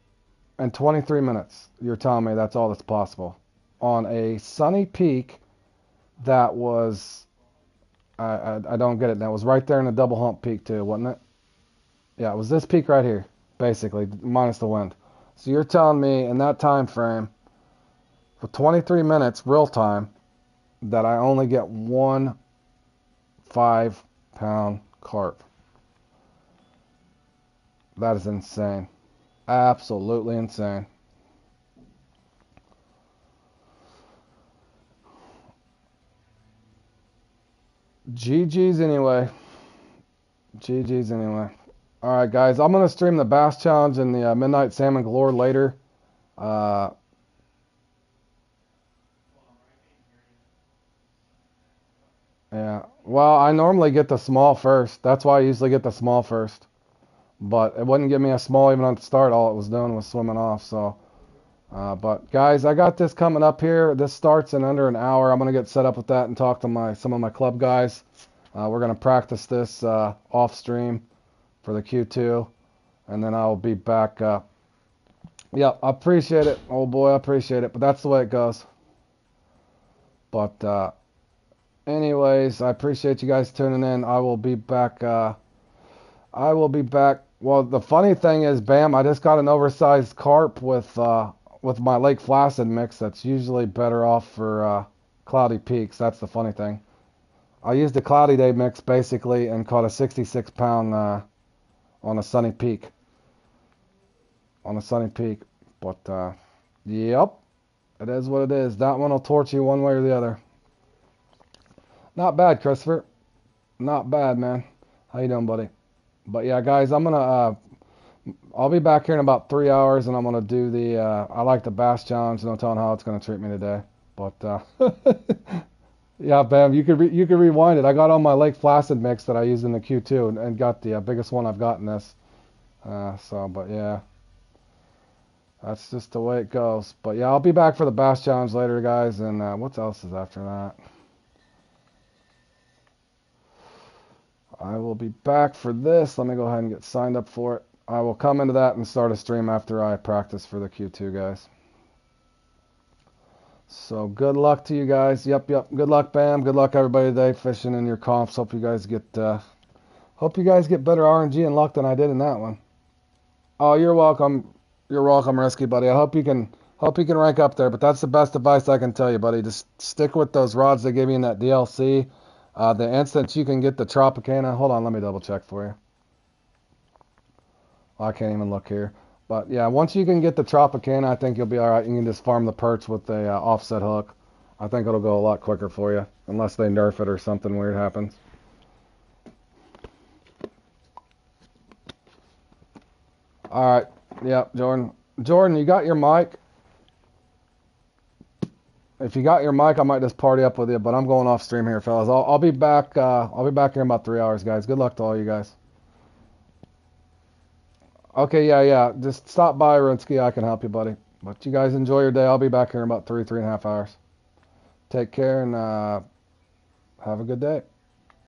In 23 minutes, you're telling me that's all that's possible. On a sunny peak that was, I don't get it. That was right there in the double hump peak too, wasn't it? Yeah, it was this peak right here, basically, minus the wind. So you're telling me in that time frame, for 23 minutes, real time, that I only get 1 5-pound carp. That is insane. Absolutely insane. GG's anyway. GG's anyway. Alright, guys, I'm going to stream the Bass Challenge and the Midnight Salmon Galore later. Yeah. Well, I normally get the small first. That's why I usually get the small first. But it wouldn't give me a small even at the start. All it was doing was swimming off. So, but guys, I got this coming up here. This starts in under an hour. I'm gonna get set up with that and talk to some of my club guys. We're gonna practice this off stream for the Q2, and then I'll be back. Yeah, I appreciate it. Oh boy, I appreciate it. But that's the way it goes. But anyways, I appreciate you guys tuning in. I will be back. I will be back. Well, the funny thing is, bam, I just got an oversized carp with my Lake Placid mix. That's usually better off for cloudy peaks. That's the funny thing. I used a cloudy day mix basically and caught a 66-pound on a sunny peak. On a sunny peak. But yep, it is what it is. That one will torch you one way or the other. Not bad, Christopher. Not bad, man. How you doing, buddy? But yeah, guys, I'll be back here in about 3 hours, and I'm gonna do the I like the Bass Challenge. No telling how it's gonna treat me today. But yeah, bam, you could rewind it. I got on my Lake Placid mix that I used in the Q2 and got the biggest one I've got in this. But yeah, that's just the way it goes. But yeah, I'll be back for the Bass Challenge later, guys. And what else is after that? I will be back for this. Let me go ahead and get signed up for it. I will come into that and start a stream after I practice for the Q2, guys. So good luck to you guys. Yep. Good luck, Bam. Good luck, everybody today fishing in your comps. Hope you guys get better RNG and luck than I did in that one. Oh, you're welcome. You're welcome, Risky buddy. I hope you can rank up there. But that's the best advice I can tell you, buddy. Just stick with those rods they give you in that DLC. The instant you can get the Tropicana, hold on, let me double check for you. I can't even look here. But yeah, once you can get the Tropicana, I think you'll be alright. You can just farm the perch with the offset hook. I think it'll go a lot quicker for you, unless they nerf it or something weird happens. Alright, yeah, Jordan. Jordan, you got your mic? If you got your mic, I might just party up with you, but I'm going off stream here, fellas. I'll be back. I'll be back here in about 3 hours, guys. Good luck to all you guys. Okay, yeah. Just stop by, Rinsky. I can help you, buddy. But you guys enjoy your day. I'll be back here in about 3.5 hours. Take care and have a good day.